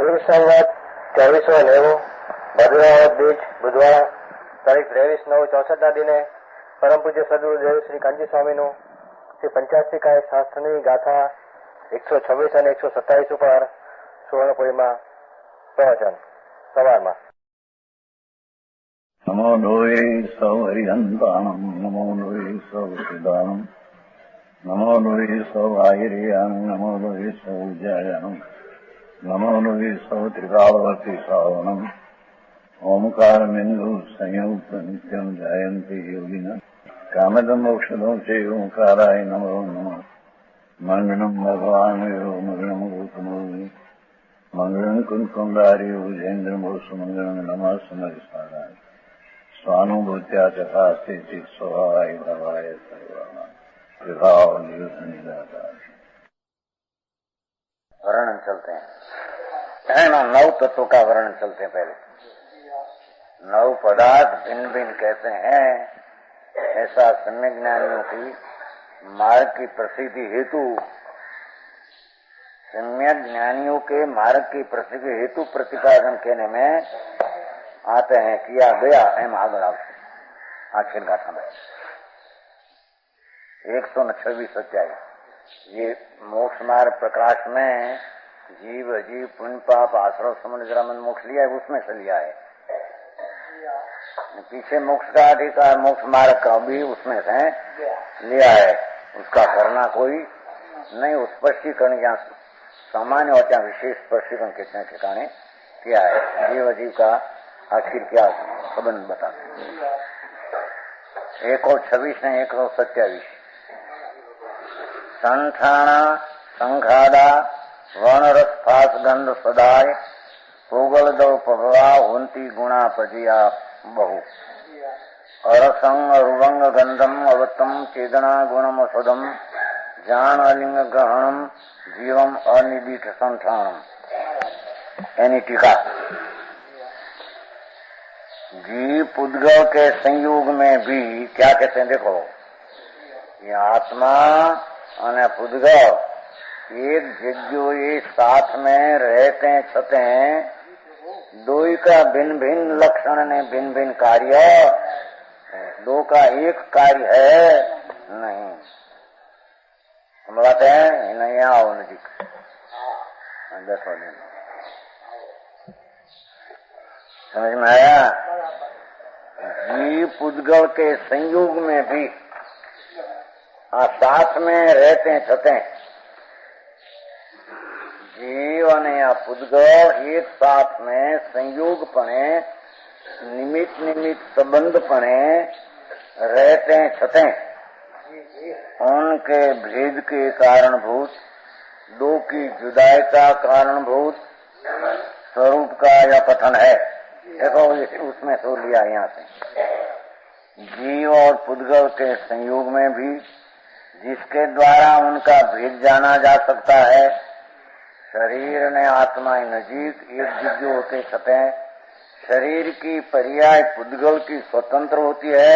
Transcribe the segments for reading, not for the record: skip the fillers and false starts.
વીર સંવત 2490 ભદ્રાવત બીજ બુધવાર તારીખ 23/9/64 દિને પરમ પૂજ્ય સદગુરુદેવ શ્રી કાંજી સ્વામીનું શ્રી પંચાશીકાય શાસ્ત્રની ગાથા 126 અને 127 ઉપર સુવર્ણપુરીમાં પ્રવચન સવારમાં. નમો લોહે સૌ હરિહંતાણમ નમો લોહે સૌ સિદ્ધાણમ નમો લોહે સૌ આયર્યાણમ નમો લોહે સૌ ઉજ્જાયાણમ નમો લોહે સૌ ત્રિકાવર્તી શ્રાવણમ ઓમકારમિંદુ સંયુક્ત નિત્યમ જયંતિ યોગિના કામદમ મોક્ષદો છે ઓંકારાય નમો નમઃ. મંગળમ ભગવાન મંગળમ ગૌતમો મંગળમ કુંકુંડાર્યો જૈન્દ્રમો સુમંગળમ નમઃ સમરિસારાય स्वानुभूत्या चकास्ते स्वभावाय भवाय सर्वः विभाव निदाता. वर्णन चलते हैं ना, 9 तत्वों का वर्णन चलते हैं. पहले 9 पदार्थ भिन्न भिन्न कहते हैं. ऐसा सम्यक ज्ञानियों की मार्ग की प्रसिद्धि हेतु, सम्यक ज्ञानियों के मार्ग की प्रसिद्धि हेतु प्रतिपादन कहने में आते हैं. किया गया एम आगर आखिर गाथा में 126 सच्चाई. ये मोक्ष मार्ग प्रकाश में जीव अजीव पुण्य पाप आश्रव समुद्र मन मोक्ष लिया है, उसमें से लिया है. पीछे मोक्ष का अधिकार मोक्ष मार्ग का भी उसमें से लिया है. उसका करना कोई नहीं. उस स्पष्टीकरण या सामान्य और या विशेष स्पष्टीकरण के ठिकाने किया है. जीव अजीव का आखिर क्या संबंध बताते हैं. 126 ने 127 संठाणा संघादा वर्णरस फास गंध सदाय पोगल दो पभवा होंती गुणा पजिया बहु अरसंग रुवंग गंधम अवतम चेदना गुणम सदम जान अलिंग ग्रहणम जीवम अनिदीठ संठाणम. यानी टीका. जीव पुद्गल के संयोग में भी क्या कहते हैं, देखो ये आत्मा और पुद्गल एक जगह साथ में रहते छते हैं. दो का भिन्न भिन्न लक्षण ने भिन्न भिन्न कार्य, दो का एक कार्य है नहीं. हम बताते हैं नहीं. आओ नजीक 10 दिन समझ में आया. जीव पुद्गल के संयोग में भी साथ में रहते छते जीवन या पुद्गल एक साथ में संयोग पणे निमित्त निमित्त संबंध पणे रहते छते उनके भेद के कारणभूत, दो की जुदाई का कारणभूत स्वरूप का यह कथन है. देखो उसमें तो लिया यहाँ से. जीव और पुद्गल के संयोग में भी जिसके द्वारा उनका भेद जाना जा सकता है. शरीर ने आत्मा नजीक एक जिज्ञ होते छते. शरीर की पर्याय पुद्गल की स्वतंत्र होती है,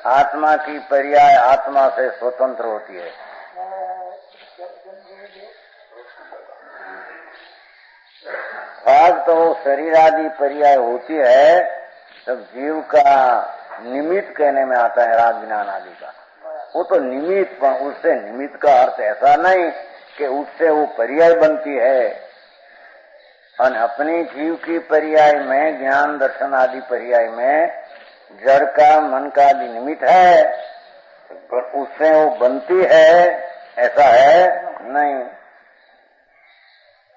आत्मा की पर्याय आत्मा से स्वतंत्र होती है. भाग तो शरीर आदि पर्याय होती है, तब जीव का निमित्त कहने में आता है राग ज्ञान आदि का. वो तो निमित्त, पर उससे निमित्त का अर्थ ऐसा नहीं कि उससे वो पर्याय बनती है. और अपनी जीव की पर्याय में ज्ञान दर्शन आदि पर्याय में जड़ का मन का आदि निमित्त है, पर उससे वो बनती है ऐसा है नहीं.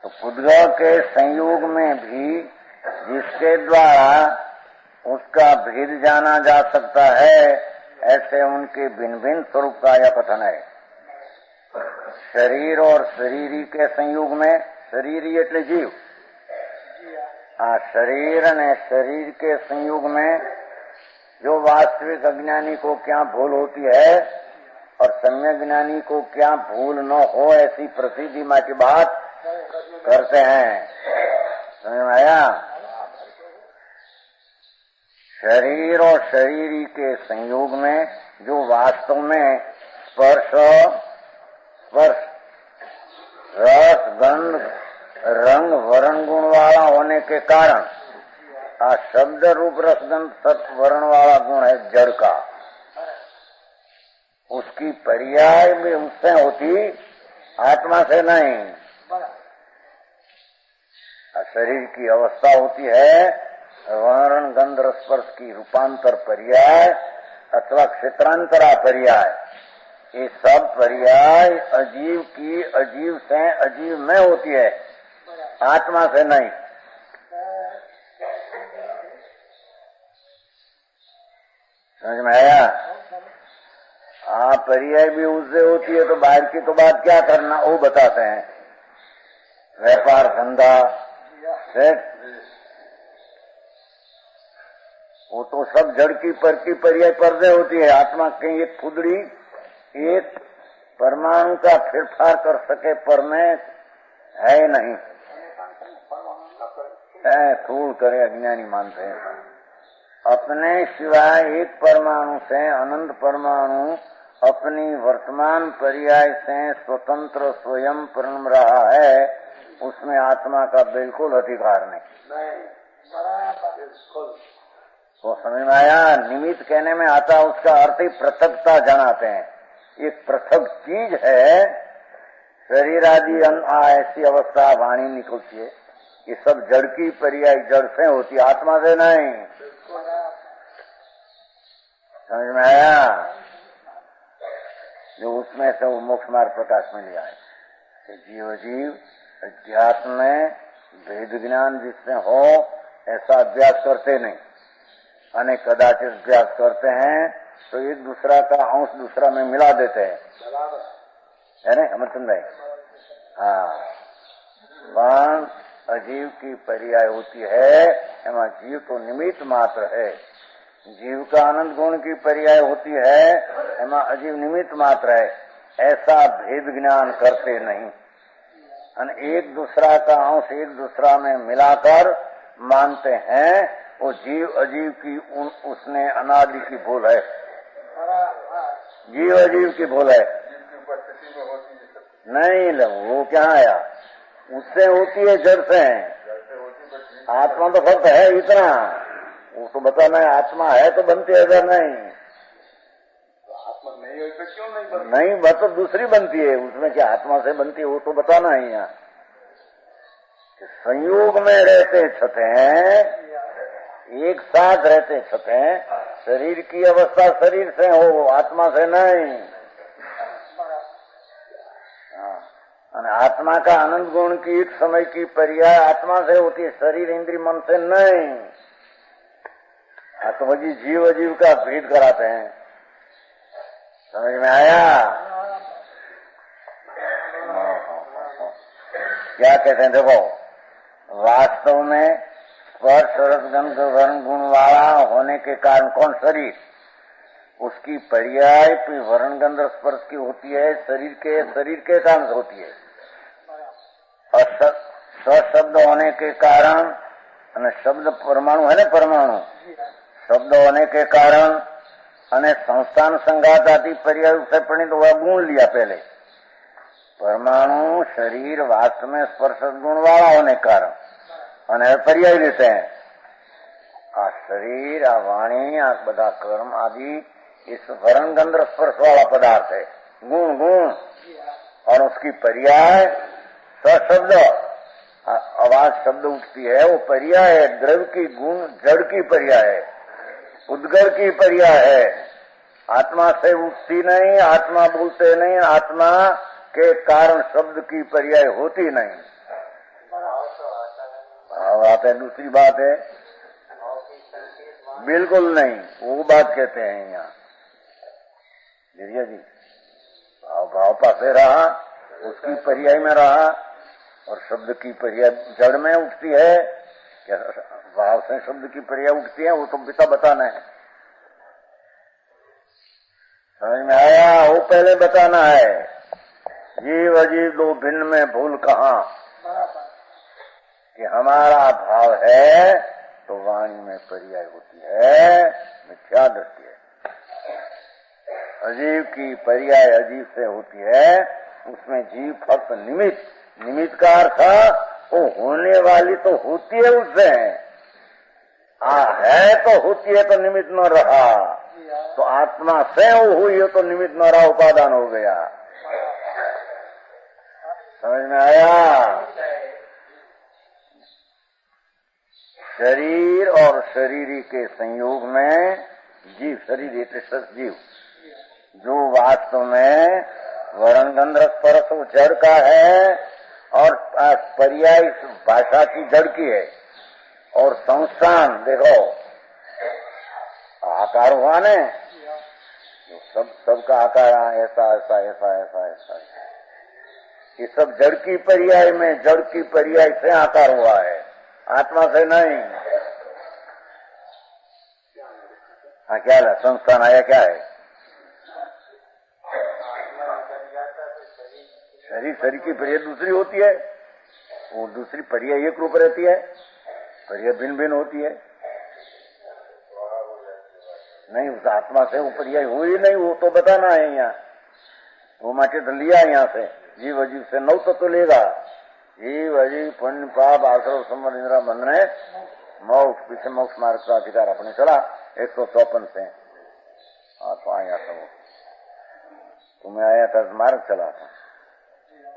तो पुद्गल के संयोग में भी जिसके द्वारा उसका भेद जाना जा सकता है, ऐसे उनके भिन्न भिन्न स्वरूप का यह कथन है. शरीर और शरीरी के संयोग में, शरीरी એટલે जीव, शरीर ने शरीर के संयोग में जो वास्तविक अज्ञानी को क्या भूल होती है और सम्यक ज्ञानी को क्या भूल न हो, ऐसी प्रसिद्धि माँ की बात करते हैं. समझ में आया. शरीर और शरीरी के संयोग में जो वास्तव में स्पर्श रस गंध रंग वर्ण गुण वाला होने के कारण शब्द रूप रसगंध सत वर्ण वाला गुण है जड़ का, उसकी पर्याय भी उससे होती, आत्मा से नहीं। शरीर की अवस्था होती है वर्ण गंध रस स्पर्श की रूपांतर पर्याय अथवा क्षेत्रांतरा पर्याय। ये सब पर्याय अजीव की अजीव से अजीव में होती है, आत्मा से नहीं। समझ में आया? पर्याय भी उससे होती है तो बाहर की तो बात क्या करना, वो बताते हैं। व्यापार धंधा वो तो सब जड़ की पर की पर्याय पर्दे होती है। आत्मा की एक फुदड़ी एक परमाणु का फेरफार कर सके पर में है नहीं, थूल करे अज्ञानी मानते हैं। अपने सिवाय एक परमाणु से अनंत परमाणु अपनी वर्तमान पर्याय से स्वतंत्र स्वयं प्रणम रहा है, उसमें आत्मा का बिल्कुल अधिकार नहीं। तो समझ में आया? निमित्त कहने में आता उसका अर्थ ही पृथकता जनाते हैं। एक पृथक चीज है, शरीर आदि ऐसी अवस्था वाणी निकलती है, ये सब जड़ की पर्याय जड़ से होती, आत्मा से नहीं। समझ में आया? जो उसमें से वो मोक्ष मार्ग प्रकाश में लिया है। जीव जीव अध्यात्म में भेद ज्ञान जिसमें हो ऐसा अभ्यास करते नहीं, अनेक कदाचित अभ्यास करते हैं तो एक दूसरा का अंश दूसरा में मिला देते हैं, है ना अमरचंद भाई? हाँ, पण अजीव की पर्याय होती है, एवं जीव तो निमित्त मात्र है। जीव का आनंद गुण की पर्याय होती है, एवं अजीव निमित्त मात्र है। ऐसा भेद ज्ञान करते नहीं, एक दूसरा का अंश एक दूसरा में मिलाकर मानते हैं। वो जीव अजीव की उसने अनादि की भूल है, जीव अजीव की भूल है। नहीं वो क्या आया, उससे होती है जड़ से। आत्मा तो फक्त है इतना, वो तो बताना है आत्मा है तो बनती है, अगर नहीं आत्मा नहीं हो तो क्यों नहीं बनती? नहीं वह तो दूसरी बनती है, उसमें क्या आत्मा से बनती है वो तो बताना है। यहाँ संयोग में रहते छते हैं, एक साथ रहते छते हैं, शरीर की अवस्था शरीर से हो, आत्मा से नहीं। आत्मा का आनंद गुण की एक समय की पर्याय आत्मा से होती है, शरीर इंद्रिय मन से नहीं। तो वही जीव अजीव का भेद कराते हैं। समझ में आया? क्या कहते हैं? देखो, वास्तव में स्पर्श रसगंध वर्ण गुण वाला होने के कारण कौन? शरीर। उसकी पर्याय वर्ण गंध स्पर्श की होती है, शरीर के कारण होती है। और शब्द होने के कारण, शब्द परमाणु है ना, परमाणु शब्द होने के कारण संस्थान संघात आदि पर्याय से परिणित हुआ गुण लिया पहले। परमाणु शरीर वास्तव में स्पर्श गुण वाला होने के कारण पर्याय लेते हैं। शरीर वाणी बधा कर्म आदि इस वर्ण गंध स्पर्श वाला पदार्थ है, गुण गुण, और उसकी पर्याय शब्द आवाज शब्द उठती है, वो पर्याय है। द्रव्य की गुण जड़ की पर्याय है, उद्गल की पर्याय है। आत्मा से उठती नहीं, आत्मा बोलते नहीं, आत्मा के कारण शब्द की पर्याय होती नहीं। बात है, दूसरी बात है बिल्कुल नहीं, वो बात कहते हैं यहाँ जी। भाव पासे रहा, उसकी पर्याय में रहा, और शब्द की पर्याय जड़ में उठती है। क्या भाव से शब्द की पर्याय उठती है, वो तो पिता बताना है। समझ में आया? वो पहले बताना है। जीव अजीव दो भिन्न में भूल कहाँ, कि हमारा भाव है तो वाणी में पर्याय होती है, मिथ्या दृष्टि है। अजीव की पर्याय अजीव से होती है, उसमें जीव फक्त निमित्त का अर्थ वो होने वाली तो होती है उससे, है तो होती है तो निमित्त न रहा, तो आत्मा से वो हुई हो तो निमित्त न रहा, उपादान हो गया। समझ में आया? शरीर और शरीरी के संयोग में जीव, शरीर एक जीव, जो वास्तव में वर्ण गंध रस परस जड़ का है और पर्याय भाषा की जड़ की है। और संस्थान देखो आकार हुआ ने, सबका आकार ऐसा ऐसा ऐसा ऐसा ऐसा, ये सब जड़ की पर्याय में, जड़ की पर्याय से आकार हुआ है, आत्मा से नहीं। हाँ क्या है संस्थान आया, क्या है? शरीर की पर्याय दूसरी होती है, वो दूसरी पर्याय एक रूप रहती है, पर्याय भिन्न भिन्न होती है। नहीं, उस आत्मा से वो पर्याय हो ही नहीं, वो तो बताना है यहाँ। वो माटे तो लिया यहाँ से, जीव अजीव से नौ तो लेगा। जीव अजीव पुण्य पाप आश्रव संवर इंद्रा बंधन है, मोक्ष पीछे मोक्ष मार्ग का अधिकार अपने चला 154 से। हाँ तो आया सब, तुम्हें आया था मार्ग चला था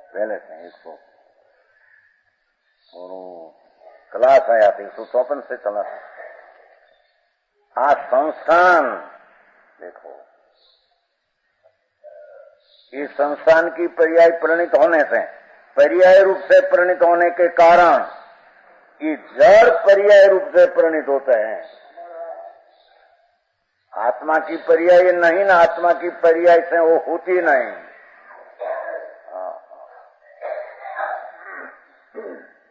पहले से 100 और क्लास आया था 154 से चला था। आज संस्थान देखो, इस संस्थान की पर्याय परिणित होने से, पर्याय रूप से परिणित होने के कारण ये जड़ पर्याय रूप से परिणित होते हैं। आत्मा की पर्याय नहीं ना, आत्मा की पर्याय से वो होती नहीं।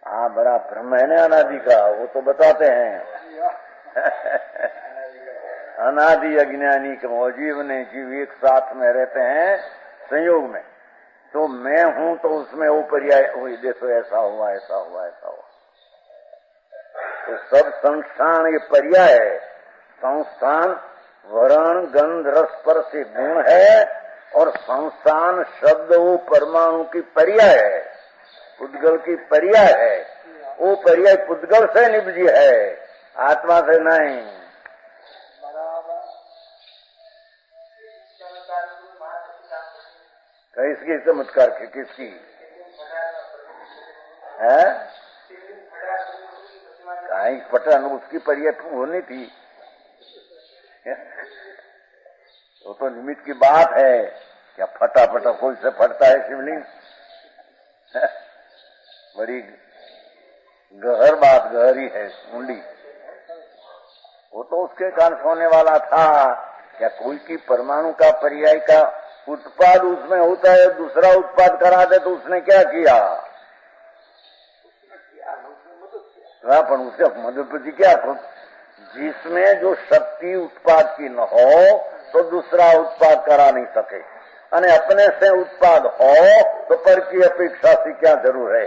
हाँ बड़ा भ्रम है ना अनादि का, वो तो बताते हैं। अनादि अज्ञानी के जीव ने जीव एक साथ में रहते हैं संयोग में, तो मैं हूं तो उसमें वो पर्याय हुई, देखो ऐसा हुआ ऐसा हुआ ऐसा हुआ। तो सब संस्थान ये पर्याय है। संस्थान वर्ण गंध रस पर से गुण है और संस्थान शब्द वो परमाणु की पर्याय है, पुद्गल की पर्याय है। वो पर्याय पुद्गल से निपजी है, आत्मा से नहीं। इसकी चमत्कार की किसकी है? कहीं पटन उसकी पर्याय होनी थी, वो तो निमित्त की बात है। क्या फटा फटा कोई से फटता है शिवलिंग? बड़ी गहर बात, गहरी है ऊंडी। वो तो उसके कारण होने वाला था। क्या कोई की परमाणु का पर्याय का उत्पाद उसमें होता है, दूसरा उत्पाद करा दे तो उसने क्या किया? पर उसके मदद क्या, जिसमें जो शक्ति उत्पाद की न हो तो दूसरा उत्पाद करा नहीं सके, અને अपने से उत्पाद हो तो पर की अपेक्षा से क्या जरूर है?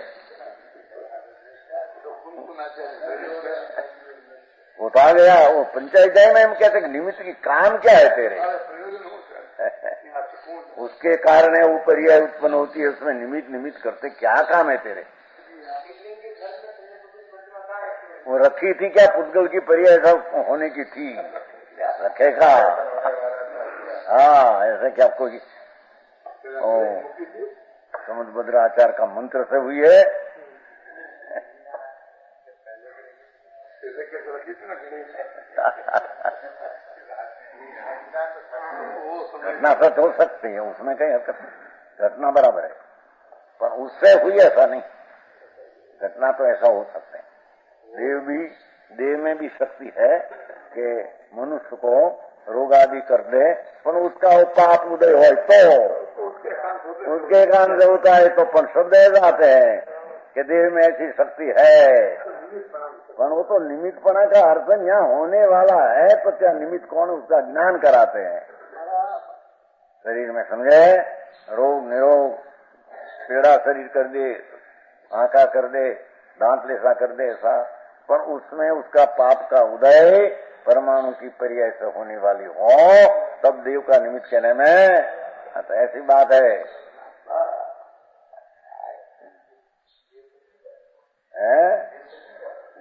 वो तो आ गया। वो पंचायत जाए में हम कहते निमित्त की काम क्या है तेरे? उसके कारण है वो पर्याय उत्पन्न होती है, उसमें निमित्त करते क्या काम है तेरे? वो रखी थी क्या पुद्गल की पर्याय सब होने की थी, रखेगा? हाँ ऐसे क्या कोई समुद्रभद्र आचार का मंत्र से हुई है। घटना सच हो सकती है, उसमें कहीं हरकत, घटना बराबर है, पर उससे हुई ऐसा नहीं। घटना तो ऐसा हो सकता है। देव में भी शक्ति है कि मनुष्य को रोग आदि कर दे, पर उसका वो पाप उदय हो तो उसके कारण से होता है। तो पर शब्द ऐसा आते हैं कि देव में ऐसी शक्ति है, पर वो तो निमित्तपना का अर्थ यहाँ होने वाला है, तो क्या निमित्त कौन उसका ज्ञान कराते हैं शरीर में, समझे? रोग निरोग, पीड़ा शरीर कर दे, आंखा कर दे, दांत लेसा कर दे ऐसा, पर उसमें उसका पाप का उदय परमाणु की पर्याय से होने वाली हो तब देव का निमित्त कहने में, तो ऐसी बात है। है?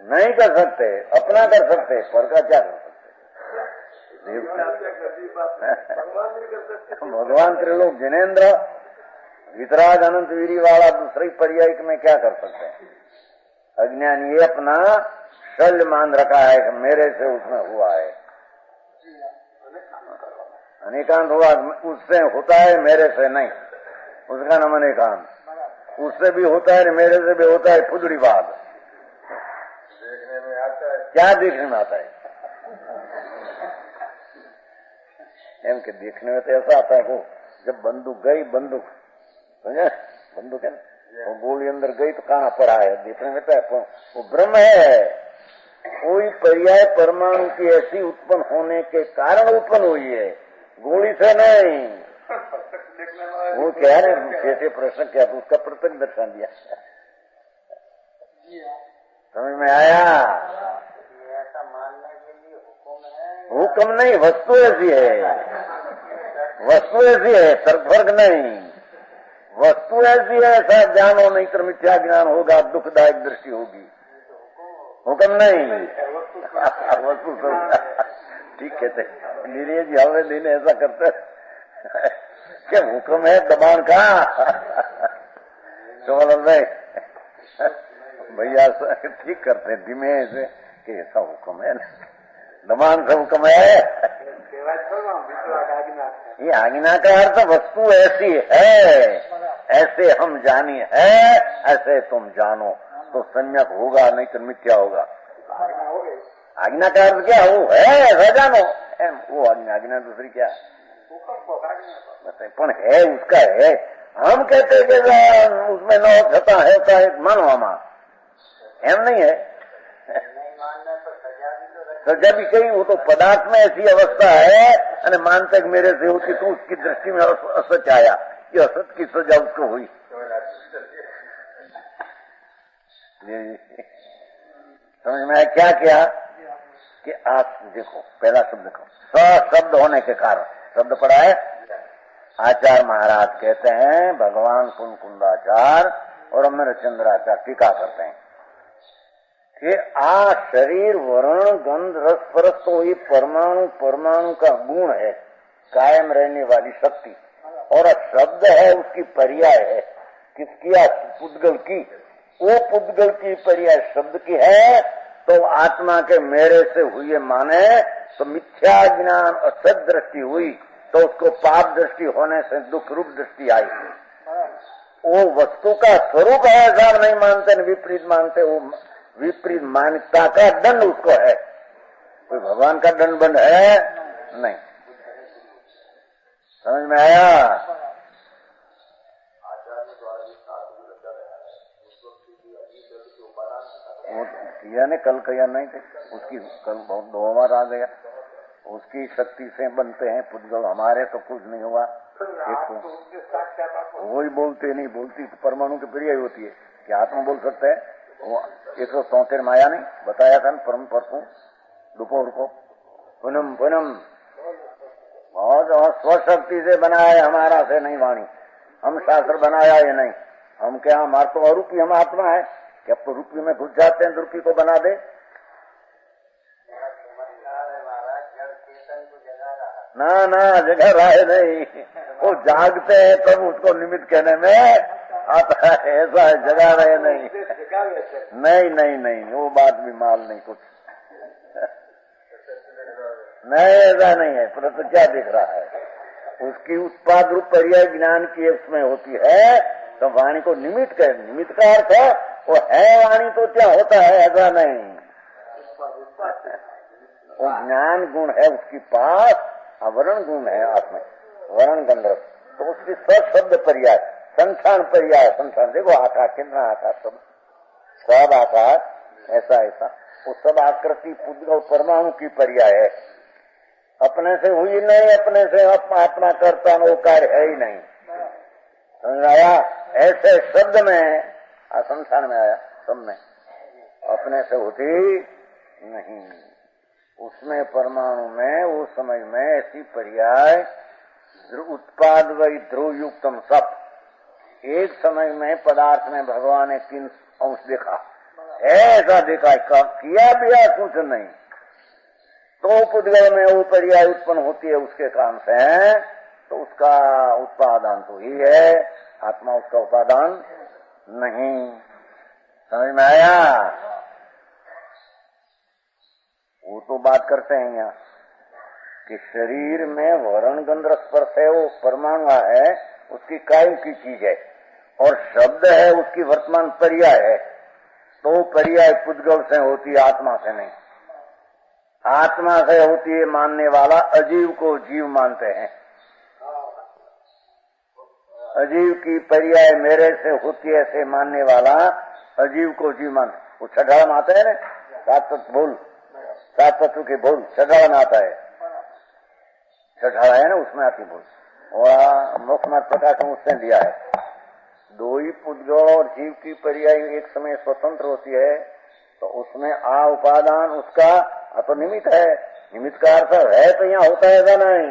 नहीं कर सकते, अपना कर सकते, पर का क्या कर सकते? भगवान त्रिलोक जिनेन्द्र वितराग अनंत वीरी वाला दूसरी पर्याय में क्या कर सकते हैं? अज्ञान ये अपना शल्य मान रखा है कि मेरे से उसमें हुआ है, अनेकांत हुआ, उससे होता है मेरे से नहीं, उसका नाम अनेकांत। उससे भी होता है मेरे से भी होता है, फुदड़ी बात। देखने में आता है, क्या देखने में आता है? एम के देखने में तो ऐसा आता है वो जब बंदूक गई, बंदूक समझे, बंदूक है वो गोली अंदर गई तो कहाँ पड़ा है, देखने में तो वो ब्रह्म है। कोई पर्याय परमाणु की ऐसी उत्पन्न होने के कारण उत्पन्न हुई है, गोली से नहीं। वो क्या है, कैसे प्रश्न क्या तो उसका प्रत्यक्ष दर्शन दिया, समझ में आया? ऐसा मानने के लिए हुक्म है, हुक्म नहीं, वस्तु ऐसी है, वस्तु ऐसी है, तर्क नहीं, वस्तु ऐसी है। ऐसा जानो नहीं तो मिथ्या ज्ञान होगा, दुखदायक दृष्टि होगी, हुक्म नहीं। वस्तु ठीक कहते नीरज जी, हमें दिन ऐसा करते क्या हुक्म है दबान का? तो भाई भैया ठीक करते हैं धीमे से कि ऐसा हुक्म है, दबान से हुक्म है। ये आज्ञा का अर्थ वस्तु ऐसी है, ऐसे हम जानी है, ऐसे तुम जानो तो सम्यक होगा, नहीं तो मिथ्या होगा। आज्ञा का अर्थ क्या हो है, ऐसा जानो, वो आज्ञा दूसरी क्या पण है, उसका है। हम कहते कि उसमें न छता है मानो हमा, एम नहीं है। सजा भी कही, वो तो पदार्थ में ऐसी अवस्था है, अने मानते कि मेरे से होती तो उसकी दृष्टि में असत आया, ये असत की सजा उसको हुई। समझ में आया क्या क्या? कि आप देखो पहला शब्द देखो, शब्द होने के कारण शब्द पड़ा है। आचार्य महाराज कहते हैं, भगवान कुंकुंदाचार्य और अमरचंद्राचार्य टीका करते हैं कि आ शरीर वर्ण गंध रस परस तो ये परमाणु, परमाणु का गुण है, कायम रहने वाली शक्ति, और शब्द है उसकी पर्याय है। किसकी? पुद्गल की। वो पुद्गल की पर्याय शब्द की है, तो आत्मा के मेरे से हुए माने तो मिथ्या ज्ञान असत दृष्टि हुई, तो उसको पाप दृष्टि होने से दुख रूप दृष्टि आई। वो वस्तु का स्वरूप है, ऐसा नहीं मानते, विपरीत मानते। वो विपरीत मान्यता का दंड उसको है, कोई भगवान का दंड बंद है नहीं। समझ में आया? वो किया ने कल किया नहीं थे, उसकी कल बहुत 2 बार आ गया, उसकी शक्ति से बनते हैं पुद्गल, हमारे तो कुछ नहीं हुआ। वही बोलते नहीं, बोलती तो परमाणु की पर्याय होती है कि आत्मा बोल सकते हैं। वो 173 माया नहीं बताया था परम परसों दोपहर को, पुनम पुनम और स्वशक्ति से बनाया है, हमारा से नहीं वाणी, हम शास्त्र बनाया ये नहीं। हम क्या, हमारे तो अरूपी हम आत्मा है कि अब तो रूपी में घुस जाते हैं, रूपी को बना दे। ना ना जगह रहा है नहीं, वो जागते हैं तब उसको निमित्त कहने में आता है, ऐसा है जगह रहे नहीं। नहीं नहीं नहीं, वो बात भी माल नहीं कुछ नहीं, ऐसा नहीं है। परंतु क्या दिख रहा है, उसकी उत्पाद रूप पर्याय ज्ञान की उसमें होती है, तो वाणी को निमित्त कहे। निमित्त का अर्थ है वो है वाणी, तो क्या होता है, ऐसा नहीं। वो ज्ञान गुण है उसके पास, वर्ण गुण है आत्मा, वर्ण गंधर्व, तो उसकी शब्द पर्याय, संस्थान पर्याय, संस्थान देखो आकाश, कितना आकाश, सब आकाश, ऐसा ऐसा, वो सब आकृति पुद्गल परमाणु की पर्याय है। अपने से हुई नहीं, अपने से आत्मा करता वो कार्य है ही नहीं। समझ आया? ऐसे शब्द में संस्थान में आया, सब में अपने से होती नहीं। उसमें परमाणु में उस समय में ऐसी पर्याय उत्पाद वही ध्रुव युक्तम सब, एक समय में पदार्थ में भगवान ने 3 अंश देखा, ऐसा देखा किया भी है कुछ नहीं, तो पुद्गल में वो पर्याय उत्पन्न होती है उसके कारण से, तो उसका उपादान तो ही है, आत्मा उसका उपादान नहीं। समझ में आया? वो तो बात करते हैं यहाँ कि शरीर में वर्ण गंध स्पर्श है, वो परमाणु है, उसकी कायम की चीज है, और शब्द है उसकी वर्तमान पर्याय है, तो पर्याय पुद्गल से होती है, आत्मा से नहीं। आत्मा से होती है मानने वाला अजीव को जीव मानते हैं, अजीव की पर्याय मेरे से होती है ऐसे मानने वाला अजीव को जीव मान। वो छठाड़ा में आता है ना, सात तत्व के बोल छठाड़ा में आता है, छठाड़ा है ना, उसमें आती बोल, और मुख्यमंत्री प्रकाश में उसने दिया है। दो ही पुद्गल और जीव की पर्याय एक समय स्वतंत्र होती है, तो उसमें आ उपादान उसका तो निमित्त है, निमित्त का अर्थ है तो यहाँ होता है नहीं,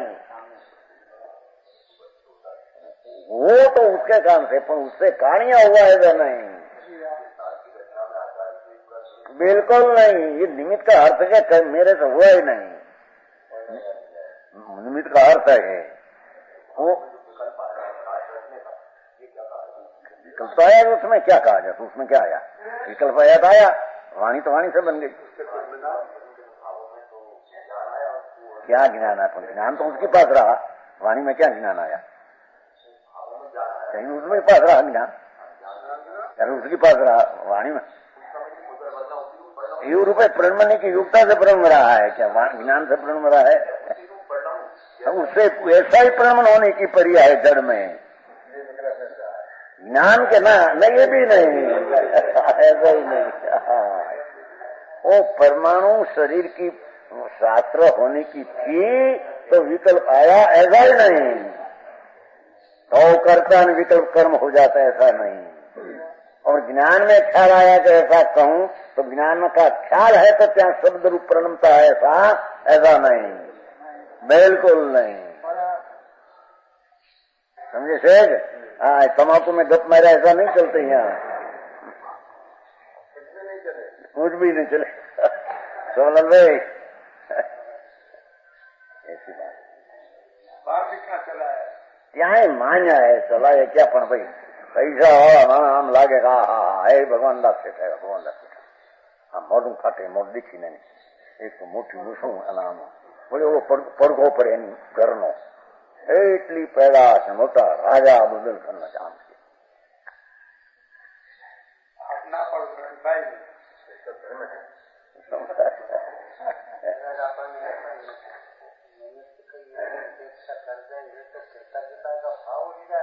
वो तो उसके काम से, पर उससे कार्य हुआ है नहीं, बिल्कुल नहीं। ये निमित्त का अर्थ क्या मेरे से हुआ ही नहीं, निमित्त का अर्थ है वो विकल्प आया, उसमें क्या कहा जाए, तो उसमें क्या आया, विकल्प आया तो आया, वाणी तो वाणी से बन गई, क्या ज्ञान है, ज्ञान तो उसके पास रहा, वाणी में क्या ज्ञान आया, कहीं उसमें पास रहा ज्ञान, यार उसके पास रहा वाणी में, ये रूपये प्रणमने की युक्ता से प्रणम रहा है क्या, ज्ञान से प्रणम रहा है, उससे ऐसा ही प्रणमन होने की पर्याय है जड़ में, ज्ञान के ना नहीं, ये भी नहीं ऐसा ही नहीं। वो परमाणु शरीर की शास्त्र होने की थी तो विकल्प आया, ऐसा ही नहीं, तो कर्ता विकल्प कर्म हो जाता है, ऐसा नहीं। और ज्ञान में ख्याल आया कि ऐसा कहूं, तो ज्ञान का ख्याल है तो क्या शब्द रूप प्रणमता है, ऐसा नहीं, बिल्कुल नहीं। समझे शेख? तमाकू में गप मारा ऐसा नहीं चलते यहाँ, कुछ भी नहीं चले सोलन भाई, ऐसी बात क्या है, मान्या है चला है क्या, पण भाई पैसा वाला आम लागेगा, हाँ भगवान दास से है, भगवान दास से हाँ मोटू फाटे मोट दिखी नहीं, एक तो मोटी मूसू अनाम बोले वो પડઘો પડે એની ઘરનો, એટલી પેદાશ મોટા રાજા બુંદેલખંડના જામ છે,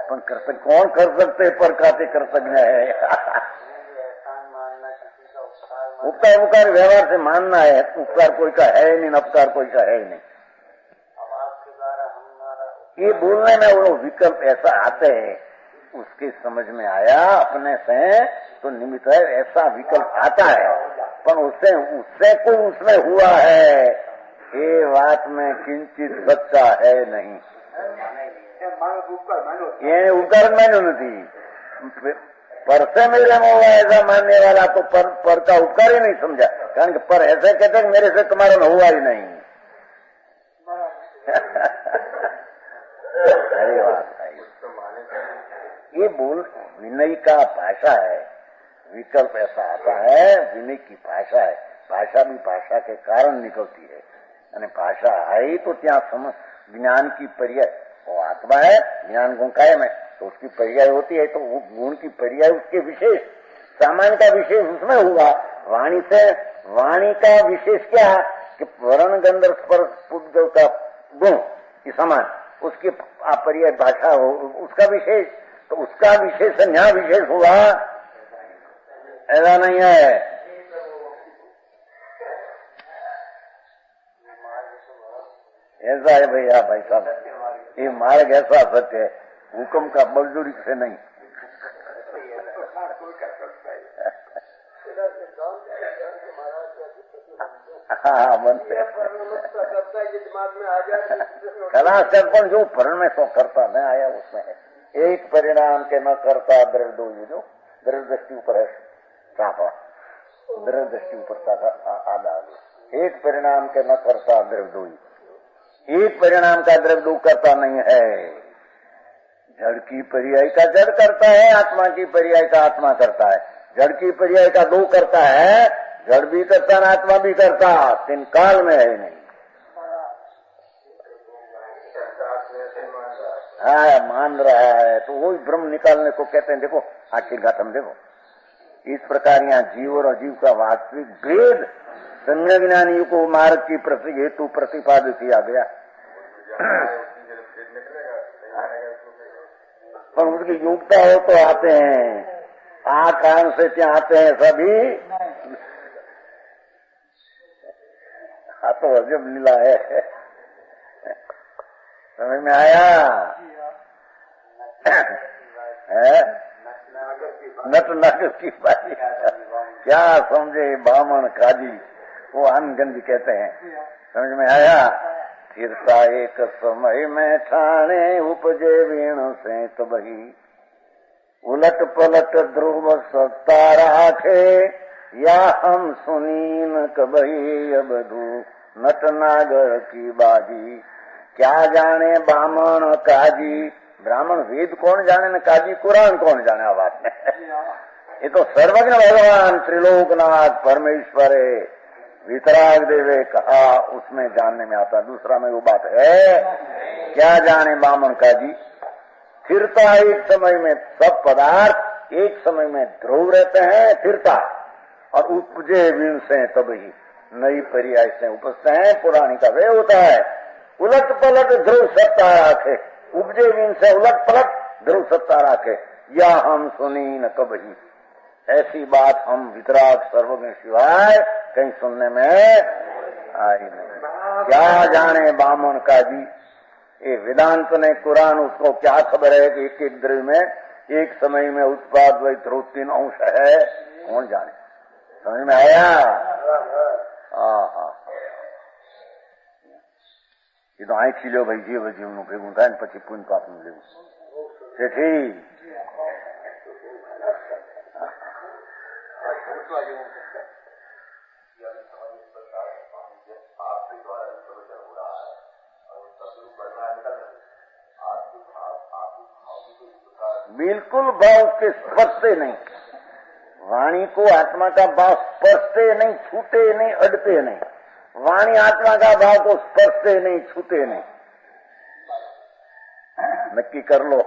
પણ कर्तव्य कौन कर सकते, पर खाते कर्तव्य है, उपकार उपकार व्यवहार से मानना है, उपकार कोई का है नहीं, अपकार कोई का है नहीं। ये बोलने में वो विकल्प ऐसा आते हैं, उसके समझ में आया अपने से तो निमित्त है, ऐसा विकल्प आता है, पर उससे कोई उसमें हुआ है, ये बात में किंचित सच्चा है नहीं, ये उपकार मान्यो नहीं, पर से मेरे में हुआ ऐसा मानने वाला तो पर का उपकार ही नहीं समझा, कारण कि पर ऐसे कहते हैं मेरे से तुम्हारा में हुआ ही नहीं। अरे बात है, ये बोल विनय का भाषा है, विकल्प ऐसा आता है, विनय की भाषा है, भाषा भी भाषा के कारण निकलती है, यानी भाषा है तो त्या समझ ज्ञान की पर्याय, वो आत्मा है, ज्ञान गुण कायम है, तो उसकी पर्याय होती है, तो वो गुण की पर्याय उसके विशेष, सामान्य का विशेष उसमें हुआ, वाणी से वाणी का विशेष क्या है कि वर्ण गंध स्पर्श पुद्गल का गुण की समान, उसकी पर्याय भाषा हो, उसका विशेष, तो उसका विशेष यहाँ विशेष हुआ, ऐसा नहीं है। ऐसा है भैया भाई साहब, ये मार्ग ऐसा सत्य है, हुक्म का मजदूरी से नहीं, हाँ बनते कला सरपंच जो परण में सो करता न आया, उसमें एक परिणाम के न करता दृढ़ दो, ये जो दृढ़ दृष्टि ऊपर है साफा, द्रव्य दृष्टि ऊपर आधा एक परिणाम के न करता द्रव्य दो, एक परिणाम का द्रव्य दो करता नहीं है। जड़ की पर्याय का जड़ करता है, आत्मा की पर्याय का आत्मा करता है। जड़ की पर्याय का दो करता है, जड़ भी करता है आत्मा भी करता, तीन काल में है नहीं। हाँ मान रहा है तो वही ब्रह्म निकालने को कहते हैं। देखो आखिर घाटम देखो, इस प्रकार यहाँ जीव और अजीव का वास्तविक भेद सम्यक ज्ञानियों को मार्ग की हेतु प्रतिपादित किया गया। पर उसकी योग्यता हो तो आते हैं, आ कारण से क्या आते हैं सभी। हाँ तो अजब लीला है, समझ में आया है? नट नागर की बात क्या समझे बामण काजी, वो अनगंज कहते हैं। समझ में आया? फिरता एक समय में ठाणे उपजे वीण से तबही, उलट पलट ध्रुव सत्ता राखे, या हम सुनीन कबही अबधू नट नागर की बाजी। क्या जाने ब्राह्मण काजी, ब्राह्मण वेद कौन जाने न काजी कुरान कौन जाने। बात में ये तो सर्वज्ञ भगवान त्रिलोकनाथ परमेश्वर है, वितराग देवे कहा उसमें जानने में आता, दूसरा में वो बात है। क्या जाने ब्राह्मण काजी, फिरता एक समय में सब पदार्थ एक समय में ध्रुव रहते हैं फिरता, और उपजे वीण से तभी नई पर्याय से उपजते हैं। पुरानी का वे होता है उलट पलट ध्रुव सत्ता राखे, उपजे वीण से उलट पलट ध्रुव सत्ता राखे, या हम सुनी न कभी। ऐसी बात हम वितराग सर्वज्ञ सिवाय कहीं सुनने में आई नहीं। क्या जाने बामन का जी, ये वेदांत ने कुरान उसको क्या खबर है कि एक एक द्रव्य में एक समय में उत्पाद वही ध्रुव तीन अंश है, कौन जाने। समझ में आया? हाँ ये तो आई खिलो भाई जीव जीवन भेगू था पी पुण्य पाप में लेવું ठीक। बिल्कुल भाव के स्पर्शते नहीं, वाणी को आत्मा का भाव स्पर्शते नहीं, छूते नहीं, अड़ते नहीं। वाणी आत्मा का भाव को स्पर्शते नहीं, छूते नहीं। नक्की कर लो।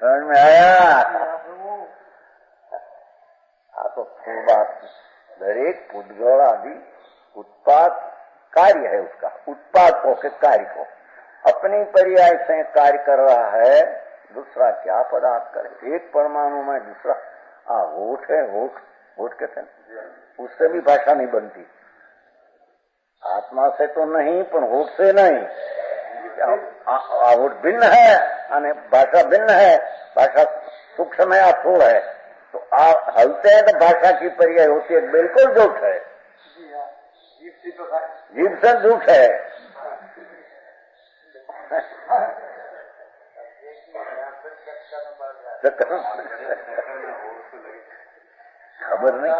समझ में आया? तो बात दरेक पुद्गल आदि उत्पाद कार्य है, उसका उत्पाद को के कार्य को अपनी पर्याय से कार्य कर रहा है। दूसरा क्या पदार्थ करे, एक परमाणु में दूसरा होठ है, होठ कहते हैं, उससे भी भाषा नहीं बनती। आत्मा से तो नहीं पर होठ से नहीं, होठ भिन्न है और भाषा भिन्न है। भाषा सूक्ष्म है, स्थूल है, तो आप हलते हैं तो भाषा की पर्याय होती है, बिल्कुल झूठ है। जीव से झूठ है। खबर नहीं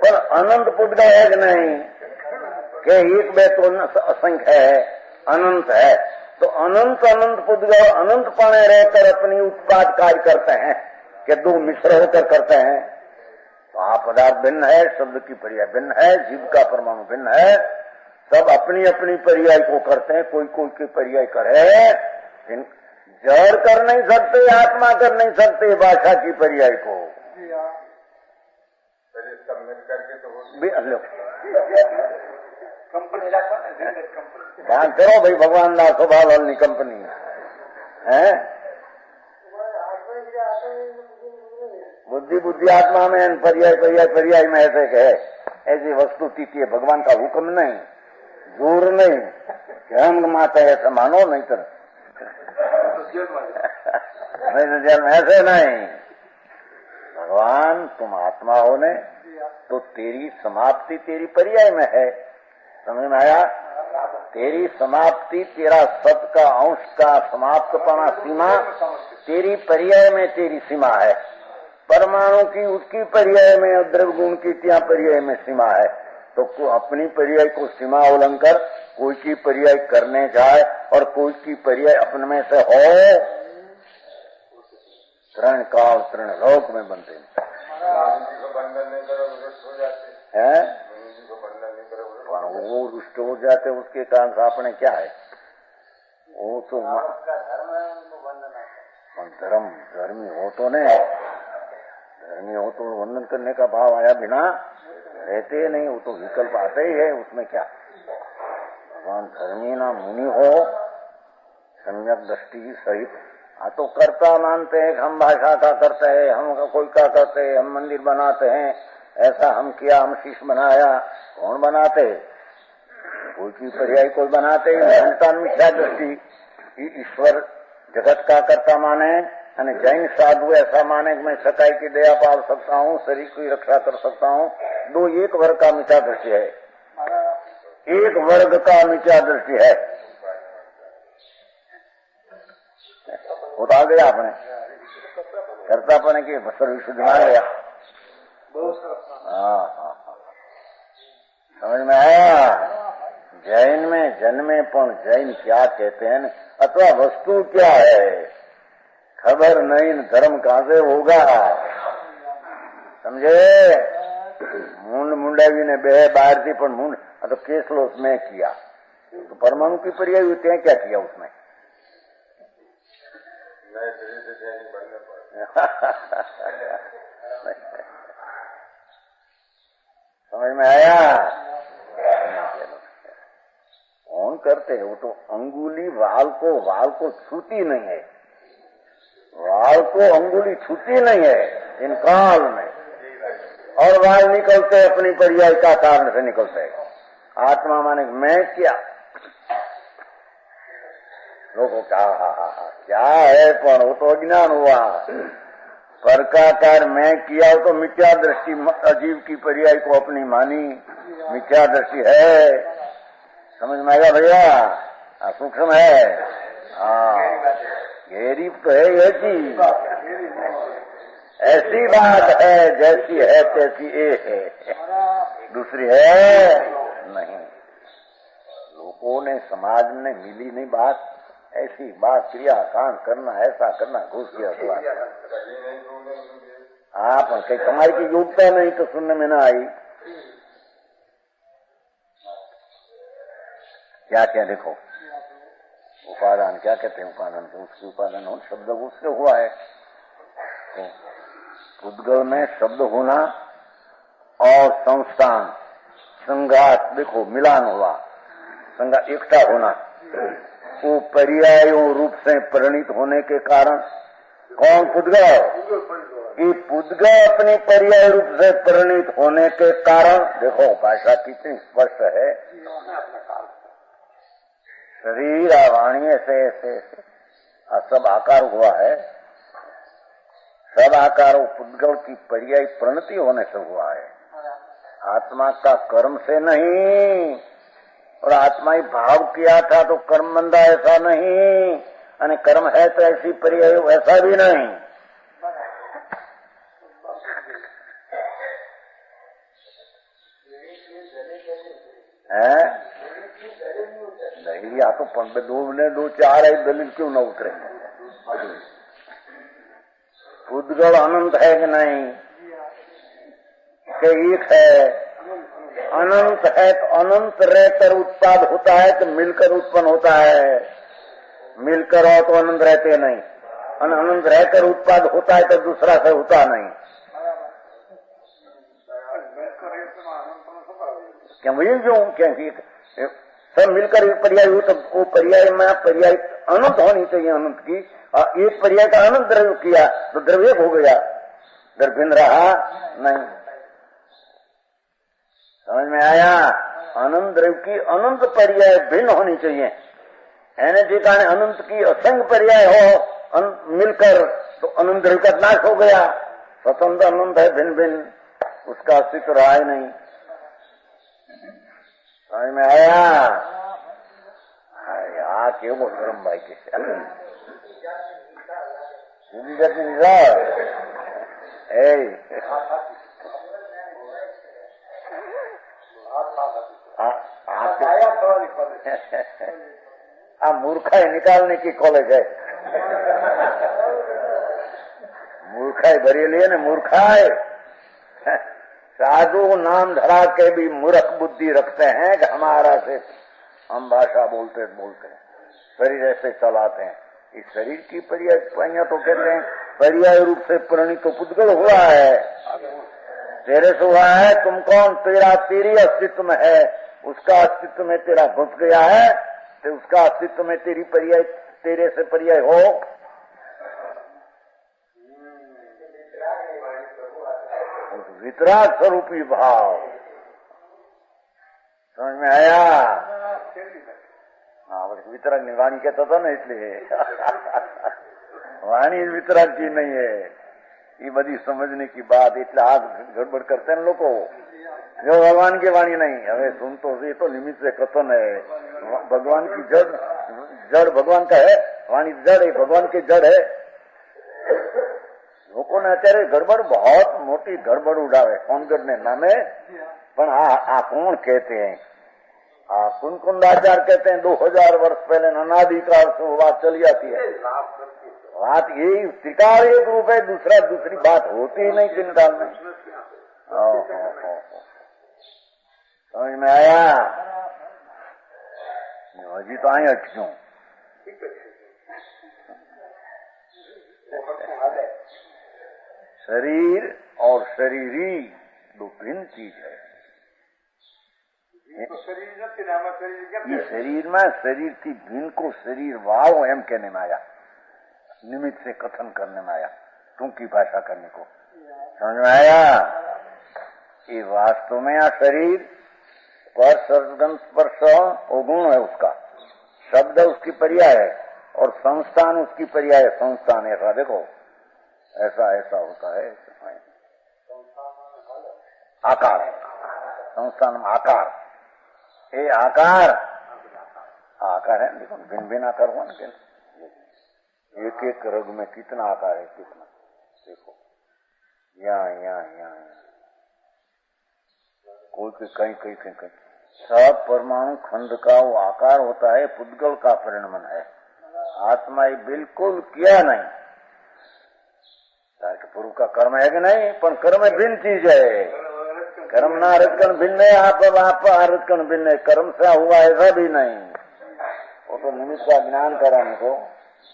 पर अनंत पुद्गल है कि नहीं, कि एक बे तो असंख्य है, अनंत है, तो अनंत अनंत पुद्गल अनंत पाने रहकर अपनी उत्पाद कार्य करते हैं कि दो मिश्र होकर करते हैं। तो आप पदार्थ भिन्न है, शब्द की पर्याय भिन्न है, जीव का परमाणु भिन्न है, सब अपनी अपनी पर्याय को करते हैं। कोई कोई की पर्याय करे, जड़ कर नहीं सकते, आत्मा कर नहीं सकते भाषा की पर्याय को। बात करो भाई, भगवान दास स्वभाव हलनी कंपनी है। बुद्धि बुद्धि आत्मा में पर्याय पर्याय पर्याय में ऐसे है, ऐसी वस्तु तीती है। भगवान का हुक्म नहीं, जोर नहीं कि हम माता ऐसा मानो, नहीं तो जेल में ऐसे नहीं। भगवान तुम आत्मा हो ने तो तेरी समाप्ति तेरी पर्याय में है। समझ में आया? तेरी समाप्ति, तेरा सत का अंश का समाप्तपना सीमा, तेरी पर्याय में तेरी सीमा है। परमाणु की उसकी पर्याय में और द्रव्य गुण की त्या पर्याय में सीमा है। तो अपनी पर्याय को सीमा उल्लंघन कोई की पर्याय करने जाए और कोई की पर्याय अपने में से हो, तृण काल तृण लोक में बनते हैं। वो रुष्ट हो जाते उसके कारण से अपने क्या है, वो तो धर्म धर्मी हो तो नहीं, धर्मी हो तो वंदन करने का भाव आया बिना रहते नहीं, वो तो विकल्प आते ही है, उसमें क्या। भगवान धर्मी ना मुनि हो सम्यक दृष्टि सहित, तो कर्ता मानते हैं, हम भाषा का करते हैं, हम कोई का करते हैं, हम मंदिर बनाते हैं, ऐसा हम किया, हम शीश बनाया, कौन बनाते, कोई की पर्याय कोई बनाते ही जनता मिथ्या दृष्टि। ईश्वर जगत का कर्ता माने, અને जैन साधु ऐसा माने कि मैं सकाई की दया पाल सकता हूँ, शरीर की रक्षा कर सकता हूँ। दो एक वर्ग का मिथ्या दृष्टि है, एक वर्ग का मिथ्या दृष्टि है। उतार गया आपने कर्तापने की सर्वशुद्धि मान गया। हाँ, समझ में आया। जैन में जन्मे पण जैन क्या कहते हैं अथवा वस्तु क्या है खबर नहीं, धर्म कहां से होगा, समझे। मुंड मुंडावी ने बे बाहर थी पर मुंड तो केसलो उसमें किया, तो परमाणु की पर्याय होते हैं, क्या किया उसमें। समझ में आया। कौन करते हैं, वो तो अंगुली वाल को छूती नहीं है, वाल को अंगुली छूती नहीं है इन काल में, और वाल निकलते अपनी पर्याय का कारण से निकलते हैं। आत्मा माने मैं क्या, लोगों क्या है, पर वो तो अज्ञान हुआ। परकाकार मैं किया हो तो मिथ्या दृष्टि, अजीव की पर्याय को अपनी मानी, मिथ्या दृष्टि है। समझ में आएगा भैया, सूक्ष्म है। हाँ, गहरी तो है ये चीज, ऐसी बात है जैसी है तैसी ये है, दूसरी है नहीं। लोगों ने समाज में मिली नहीं बात, ऐसी बात क्रिया कांड करना, ऐसा करना, घुस गया आप कहीं तुम्हारी की योग्यता नहीं तो सुनने में ना आई। क्या क्या देखो, उपादान क्या कहते हैं, उपादान से उसकी उपादान हो, शब्द उससे हुआ है। तो उद्गल में शब्द होना और संस्थान संघात, देखो मिलान हुआ, संघात एकता होना, वो पर्यायों रूप से परिणित होने के कारण कौन पुद्गल, ये पुद्गल अपनी पर्याय रूप से परिणित होने के कारण, देखो भाषा कितनी स्पष्ट है, शरीर वाणी ऐसे ऐसे सब आकार हुआ है, सब आकार पुद्गल की पर्याय परिणति होने से हुआ है, आत्मा का कर्म से नहीं। और आत्मा ही भाव किया था तो कर्म बंधा ऐसा नहीं, और कर्म है तो ऐसी पर्याय ऐसा भी नहीं है। दहिया तो पंडित दो चार है, दलिल क्यों न उतरे। पुद्गल अनंत है कि नहीं, कि एक है, अनंत है तो अनंत रहकर उत्पाद होता है तो मिलकर उत्पन्न होता है, मिलकर हो तो अनंत रहते नहीं, अनंत रहकर उत्पाद होता है तो दूसरा से होता नहीं। क्या वही क्यों, क्योंकि सब मिलकर एक पर्याय हो तो वो पर्याय में पर्याय अनंत होनी चाहिए, अनंत की, और एक पर्याय का अनंत द्रव्य किया तो द्रव्य हो गया, द्रव्य रहा नहीं। समझ में आया। अनंत द्रव्य की अनंत पर्याय भिन्न होनी चाहिए, ऐने जी कारण अनंत की असंख्य पर्याय हो मिलकर तो अनंत द्रव्य का नाश हो गया। स्वतंत्र अनंत है, भिन्न भिन्न, उसका अस्तित्व रहा ही नहीं। समझ में आया। આ કેવો ધરમભાઈ કે છે જુદી જાતની નિરાળ એ मूर्खाई निकालने की कॉलेज है मूर्खाई बरेली है ना मूर्खाई साधु नाम धरा के भी मूर्ख बुद्धि रखते हैं कि हमारा से हम भाषा बोलते बोलते हैं शरीर ऐसे चलाते हैं इस शरीर की पर्याय तो कहते हैं पर्याय रूप से परिणित तो पुद्गल हुआ है तेरे से हुआ है तुम कौन तेरा तेरी अस्तित्व में है उसका अस्तित्व में तेरा घुस गया है तो उसका अस्तित्व में तेरी पर्याय तेरे से पर्याय हो वितराग स्वरूपी भाव समझ में आया हाँ वितराग नहीं वाणी कहता था ना इसलिए वाणी वितराग की नहीं है ये बड़ी समझने की बात એટલે આ ગડબડ करते हैं लोगों जो भगवान की वाणी नहीं हमें सुन तो ये तो निमित्त से कथन है भगवान की जड़ भगवान का है वाणी जड़ है भगवान की जड़ है लोगों ने અત્યારે गड़बड़ बहुत मोटी गड़बड़ उड़ावे सोनगढ़ ने नामे पर आ कौन कहते हैं कुंकुंदाचार्य कहते हैं 2000 वर्ष पहले अनादिकाल से बात चली आती है बात यही त्रिकाल एक रूप है दूसरा दूसरी बात होती ही नहीं तीन काल में समझ में आया हजी तो आई अटक्यों शरीर और शरीरी दो भिन्न चीज है ये शरीर में शरीर की भिन्न को शरीर वाव एम कहने में आया निमित्त से कथन करने में आया टूंकी भाषा करने को समझ में आया ये वास्तव में यहाँ शरीर पर सर्वगंध स्पर्श और गुण है उसका शब्द उसकी पर्याय है और संस्थान उसकी पर्याय है संस्थान ऐसा देखो ऐसा ऐसा होता है आकार संस्थान में आकार ये आकार आकार है देखो भिन्न भिन्न आकार हुआ ना एक एक रग में कितना आकार है कितना देखो यहाँ कोई कहीं कहीं कहीं कहीं सब परमाणु खंड का वो आकार होता है पुद्गल का परिणमन है आत्मा ये बिल्कुल किया नहीं पूर्व का कर्म है कि नहीं पर कर्म भिन्न चीज है कर्म ना रजकन भिन्न है आप रजकन भिन्न है कर्म से हुआ ऐसा भी नहीं वो तो निमित्त का ज्ञान कराने को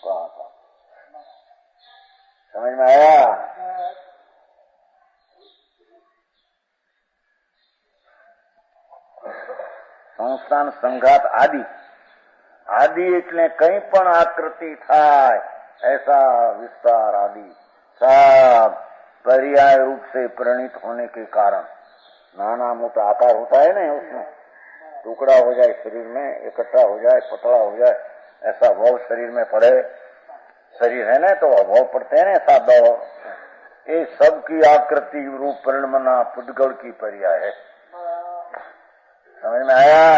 कहा था समझ में आया संस्थान संघात आदि आदि એટલે કઈ પણ આકૃતિ થાય ऐसा विस्तार आदि सब पर्याय रूप से परिणित होने के कारण नाना मोटा आकार होता है ना उसमें टुकड़ा हो जाए शरीर में इकट्ठा हो जाए पतला हो जाए ऐसा भाव शरीर में पड़े शरीर है ना तो भाव पड़ते हैं ना ऐसा भाव ये सब की आकृति रूप परिणमना पुद्गल की पर्याय है समझ में आया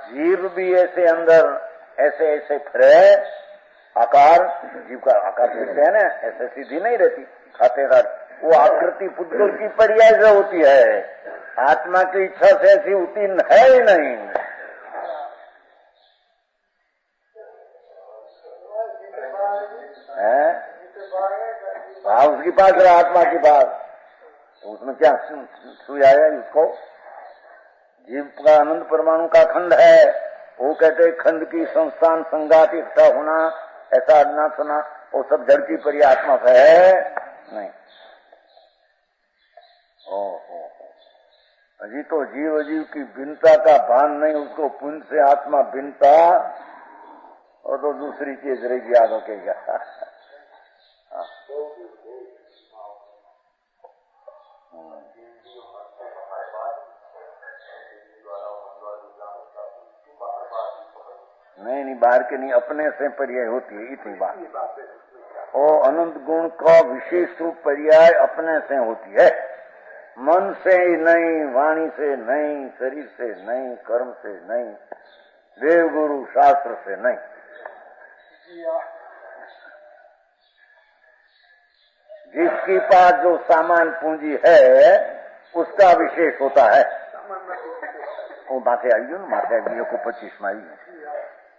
जीव भी ऐसे अंदर ऐसे ऐसे फिरे आकार जीव का आकार देखते हैं ना ऐसे सीधी नहीं रहती खातेदार वो आकृति पुद्गल की पर्याय से होती है आत्मा की इच्छा से ऐसी होती है ही नहीं है भाव उसके पास रहा आत्मा के पास तो उसमें क्या सुई आया उसको जीव का आनंद परमाणु का खंड है वो कहते खंड की संस्थान संगात इकट्ठा होना ऐसा अज्ञा सुना वो सब जड़ की परिआत्मा है नहीं अजी तो जीव अजीव की भिन्नता का भान नहीं उसको पुण्य से आत्मा भिन्नता और तो दूसरी चीज रहेगी आगे कहेगा नहीं बाहर के नहीं अपने से पर्याय होती है इतनी बात और अनंत गुण का विशेष रूप पर्याय अपने से होती है मन से नहीं वाणी से नहीं शरीर से नहीं कर्म से नहीं देव गुरु शास्त्र से नहीं। जिसके पास जो सामान पूंजी है उसका विशेष होता है। वो माथे आई गयो, माथे आई को 25 में आई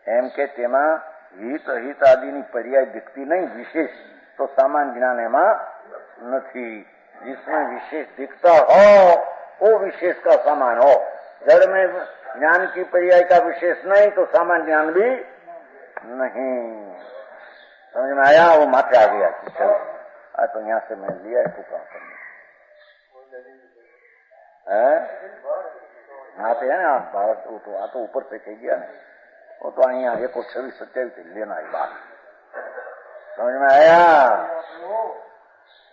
एम के तेमा हित अहित आदि पर्याय दिखती नहीं, विशेष तो सामान ज्ञान एમાં નથી। जिसमें विशेष दिखता हो वो विशेष का सामान हो। जड़ में ज्ञान की पर्याय का विशेष नहीं तो सामान ज्ञान भी नहीं। समझ में आया? वो माथे आ गया। चलो तो यहाँ से मैं लिया तो काम करना यहाँ पे है ना भारत तो आ तो ऊपर से कह गया ना, वो तो यहाँ 126-27 लेना है बात। समझ में आया?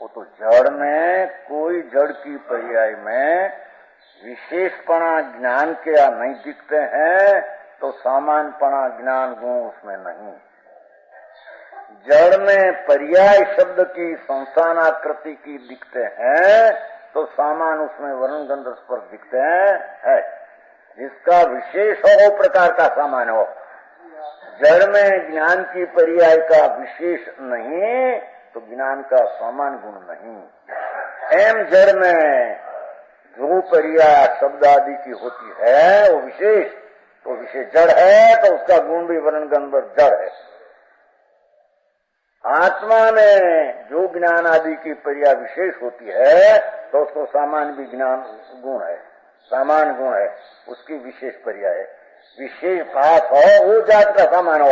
वो तो जड़ में कोई जड़ की पर्याय में विशेषपना ज्ञान के या नहीं दिखते हैं तो सामान्यपना ज्ञान गुण उसमें नहीं। जड़ में पर्याय शब्द की संस्थानाकृति की दिखते हैं तो सामान उसमें वर्ण गंध स्पर्श दिखते हैं है। जिसका विशेष हो वो प्रकार का सामान हो। जड़ में ज्ञान की पर्याय का विशेष नहीं तो ज्ञान का सामान गुण नहीं। एम जड़ में जो पर्याय शब्द आदि की होती है वो विशेष, तो विशेष जड़ है तो उसका गुण भी वर्ण गंध जड़ है। आत्मा में जो ज्ञान आदि की पर्याय विशेष होती है तो उसको सामान्य भी ज्ञान गुण है, सामान्य गुण है, उसकी विशेष पर्याय है। विशेष भाष हो वो जात का सामान हो।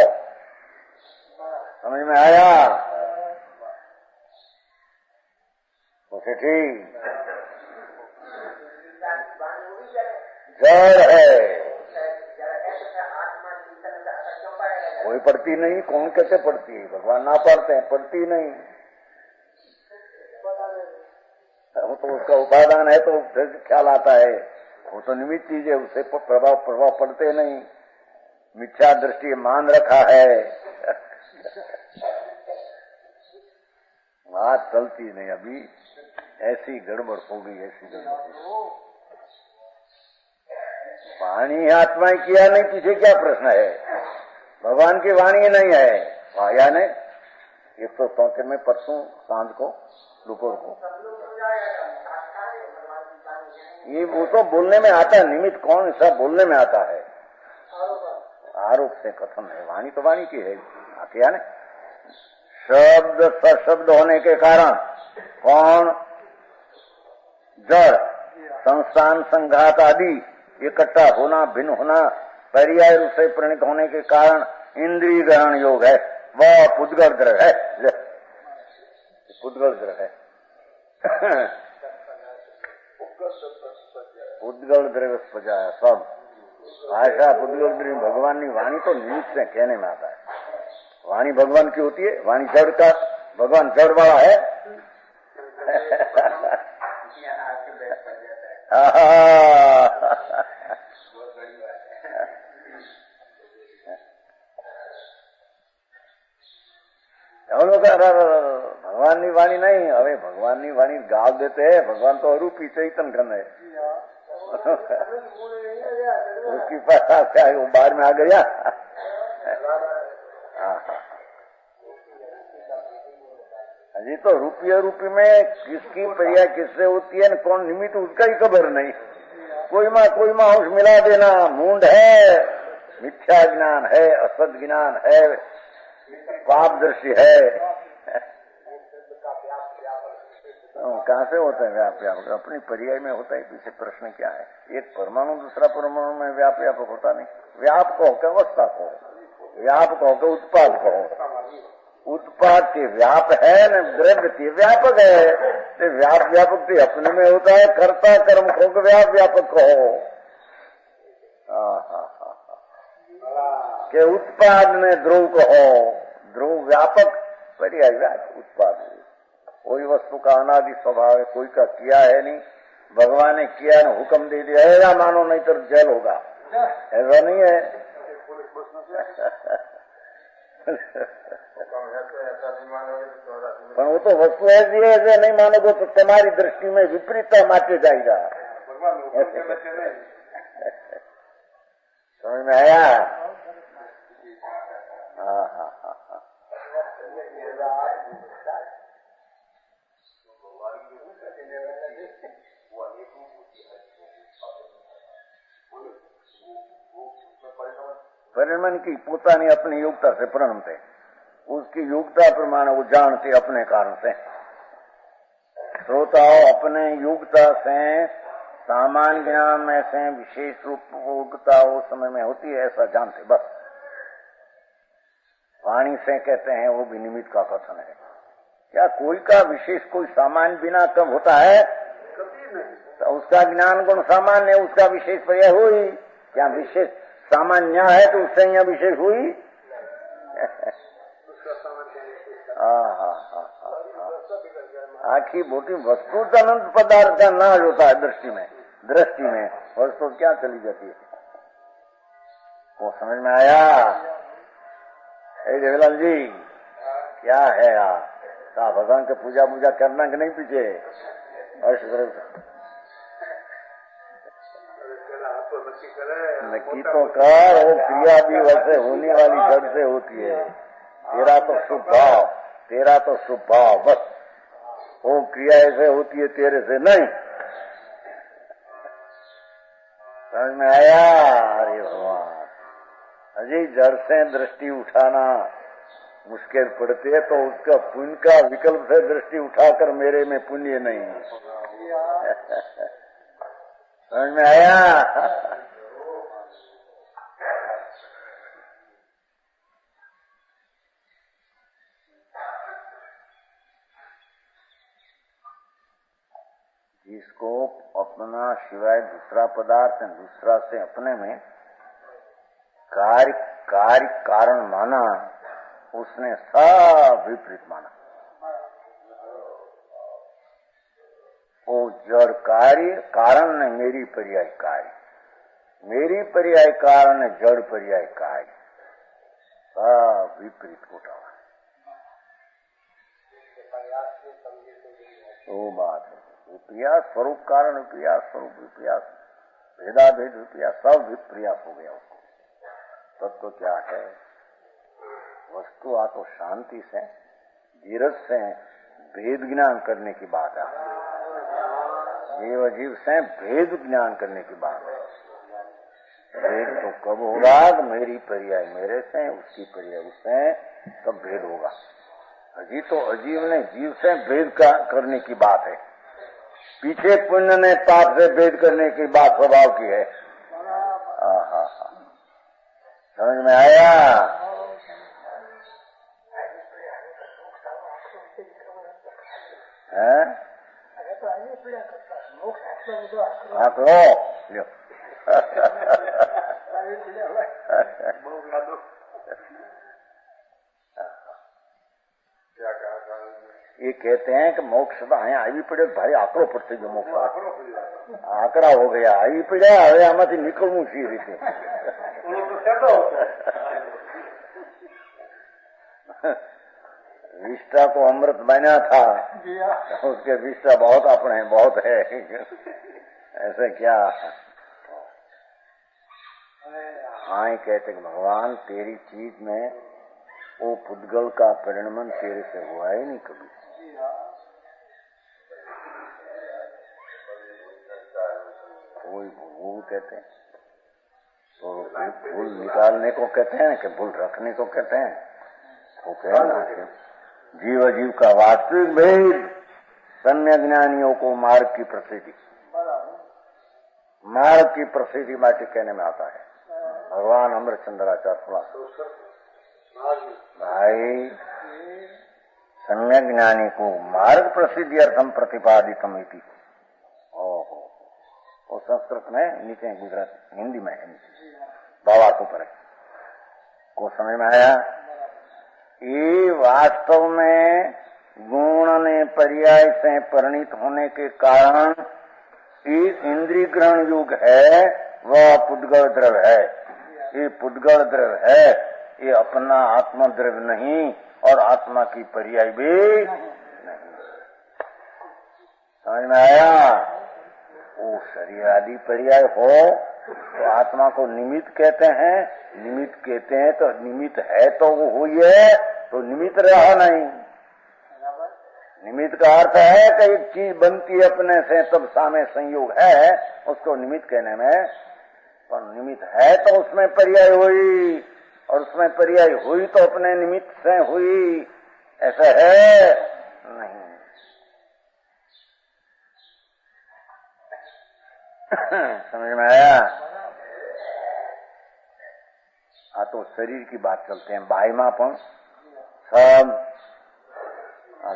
समझ में आया? उसे ठीक जड़ है, कोई पढ़ती नहीं। कौन कैसे पढ़ती है? भगवान ना पढ़ते हैं, पढ़ती नहीं। वो तो उसका उपादान है तो ख्याल आता है, वो तो निमित्त चीज है, उसे प्रभाव पड़ते नहीं। मिथ्या दृष्टि मान रखा है, बात चलती नहीं। अभी ऐसी गड़बड़ हो गई, ऐसी गड़बड़ हो गई। वाणी आत्मा किया नहीं, पीछे क्या प्रश्न है? भगवान की वाणी नहीं है या नहीं? 134 में परसों सांझ को दोपहर को ये वो तो बोलने में आता है। निमित्त कौन सा बोलने में आता है? आरोप से कथन है। वाणी तो वाणी की है आती है ना। शब्द सशब्द होने के कारण कौन? जड़, संस्थान, संघात आदि इकट्ठा होना, भिन्न होना, पर्याय रूप से प्रणीत होने के कारण इंद्रिय ग्रहण योग है। वह पुद्गल ग्रह है, पुद्गल ग्रह है। पुद्गल द्रव्य सजाया सब भाषा पुद्गल द्रव्य। भगवान की वाणी तो निमित्त से कहने में आता है। वाणी भगवान की होती है। वाणी जड़ का, भगवान जड़ वाला है। भगवान की वाणी नहीं। अरे भगवान की वाणी गाल देते हैं। भगवान तो अरूपी चैतन घन है। उसकी पास वो बाहर में आ गया। अजी तो रूपी में किसकी पर्याय किससे होती है, कौन निमित्त, उसका ही खबर नहीं। कोई माँ अंश मिला देना। मूंड है, मिथ्या ज्ञान है, असत ज्ञान है, पाप दृष्टि है। कहाँ से होता है व्याप? अपनी पर्याय में होता है। पीछे प्रश्न क्या है? एक परमाणु दूसरा परमाणु में व्याप होता नहीं। व्याप कहो के अवस्था कहो, व्याप कहो के उत्पाद कहो। उत्पाद के व्याप है न द्रव्य के व्यापक है। तो व्यापक तो अपने में होता है। कर्ता कर्म कहो के व्यापक कहो के उत्पाद में ध्रुव कहो। ध्रुव व्यापक, पर्याय व्याप, उत्पाद। कोई वस्तु का अनादि स्वभाव है, कोई का किया है नहीं। भगवान ने किया न हुक्म दे दिया, ऐसा मानो नहीं तो जेल होगा। ऐसा नहीं है। पर वो तो वस्तु ऐसी है, ऐसे नहीं मानोगे तो तुम्हारी दृष्टि में विपरीतता माचे जाएगा। समझ में आया? परिणमन की પોતાની अपनी योग्यता से परिणमते, उसकी योग्यता प्रमाण वो जानते अपने कारण से। श्रोताओं अपने योग्यता से सामान्य ज्ञान में से विशेष रूप योग्यता उस समय में होती है ऐसा जानते बस। वाणी से कहते हैं वो भी निमित्त का कथन है। क्या कोई का विशेष कोई सामान्य बिना कब होता है? तो उसका ज्ञान गुण सामान्य है, उसका विशेष पर्याय हुई। क्या विशेष सामान्य है तो उससे यहाँ विशेष हुई? आखिर मोटी वस्तु अनंत पदार्थ का नाश होता है दृष्टि में वस्तु क्या चली जाती है? वो समझ में आया? जयलाल जी क्या है आप का भगवान के पूजा करना कि नहीं पीछे? नक्की तो कर, वो क्रिया भी वैसे होने वाली जड़ से होती है। तेरा तो शुभ भाव बस, वो क्रिया ऐसे होती है तेरे से नहीं। समझ में आया? अरे भगवान अजय जड़ से दृष्टि उठाना मुश्किल पड़ती है तो उसका पुण्य का विकल्प से दृष्टि उठाकर मेरे में पुण्य नहीं। समझ में आया? जिसको अपना सिवाय दूसरा पदार्थ है दूसरा से अपने में कार्य कारण माना, उसने सब विपरीत माना। वो जड़ कार्य कारण ने मेरी पर्याय कार्य, मेरी पर्याय कारण ने जड़ पर्याय कार्य, सब विपरीत उठा। वो बात है। विप्रयास स्वरूप कारण विप्रयास स्वरूप विप्रयास भेदाभेद विप्रयास सब विप्रयास हो गया उसको। तब तो क्या है? वस्तु आ तो शांति से धीरज से भेद ज्ञान करने की बात है। जीव जीव से भेद ज्ञान करने की बात है। भेद तो कब होगा? मेरी पर्याय मेरे से, उसकी पर्याय उससे, तब भेद होगा। अजी तो अजीव ने जीव से भेद करने की बात है। पीछे पुण्य ने पाप से भेद करने की बात स्वभाव की है। समझ में आया? आंख लो ये कहते हैं कि मोक्ष અહીંયા આવી પડ્યો ભાઈ આકરો પડશે જો મોક્ષ આકરા हो गया આવી પડ્યા હવે આમાંથી નીકળવું છે રીતે विष्टा तो अमृत बना था, उसके विष्टा बहुत अपने बहुत है ऐसे क्या? हाँ कहते कि भगवान तेरी चीज में वो पुद्गल का परिणमन तेरे से हुआ ही नहीं कभी। कोई भूल कहते हैं तो भूल निकालने को कहते हैं कि भूल रखने को कहते हैं। वो कहना जीव जीव का वास्तविक भेद सम्यक ज्ञानियों को मार्ग की प्रसिद्धि माटी कहने में आता है। भगवान अमृतचंद्राचार्य भाई सम्यक ज्ञानी को मार्ग प्रसिद्धि अर्थम प्रतिपादितम इति। ओहो वो संस्कृत में नीचे गुजरात हिंदी में है भावार्थ ऊपर है को समझ में आया? ये वास्तव में गुण ने पर्याय से परिणित होने के कारण ये इंद्रिय ग्रहण युग है, वह पुद्गल द्रव्य है। ये पुद्गल द्रव्य है, ये अपना आत्मा द्रव्य नहीं और आत्मा की पर्याय भी नहीं। समझ में आया? वो शरीर आदि पर्याय हो तो आत्मा को निमित्त कहते हैं। निमित्त कहते हैं तो निमित्त है तो वो हुई है, तो निमित्त रहा नहीं। निमित्त का अर्थ है कि एक चीज बनती है अपने से तब सामे संयोग है, उसको निमित्त कहने में पर निमित्त है तो उसमें पर्याय हुई, और उसमें पर्याय हुई तो अपने निमित्त से हुई, ऐसा है नहीं। समझ में आया? तो शरीर की बात चलते हैं। बाईमा पण सब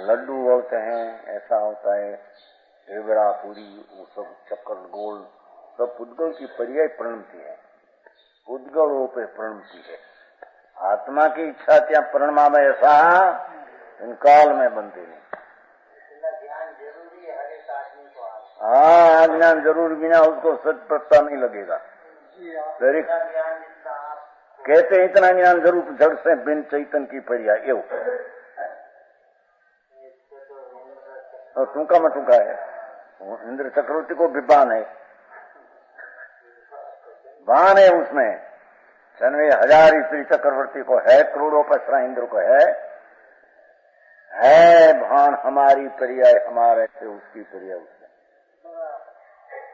लड्डू होते हैं, ऐसा होता है, ढेबड़ा पूरी, वो सब चक्कर गोल, सब पुद्गल की पर्याय प्रणमति है, पुद्गलों पे प्रणमति है। आत्मा की इच्छा क्या प्रणमा में ऐसा इन काल में बनती नहीं। हाँ, ज्ञान जरूर, बिना उसको सच पता नहीं लगेगा। कहते हैं इतना ज्ञान जरूर, जड़ से बिन चैतन की पर्याय एवं और टूका में टूका है। इंद्र चक्रवर्ती को भी बान है, बान है उसमें 96,000 स्त्री चक्रवर्ती को है, करोड़ों पसरा इंद्र को है भान। हमारी पर्याय हमारे से, उसकी पर्याय उससे,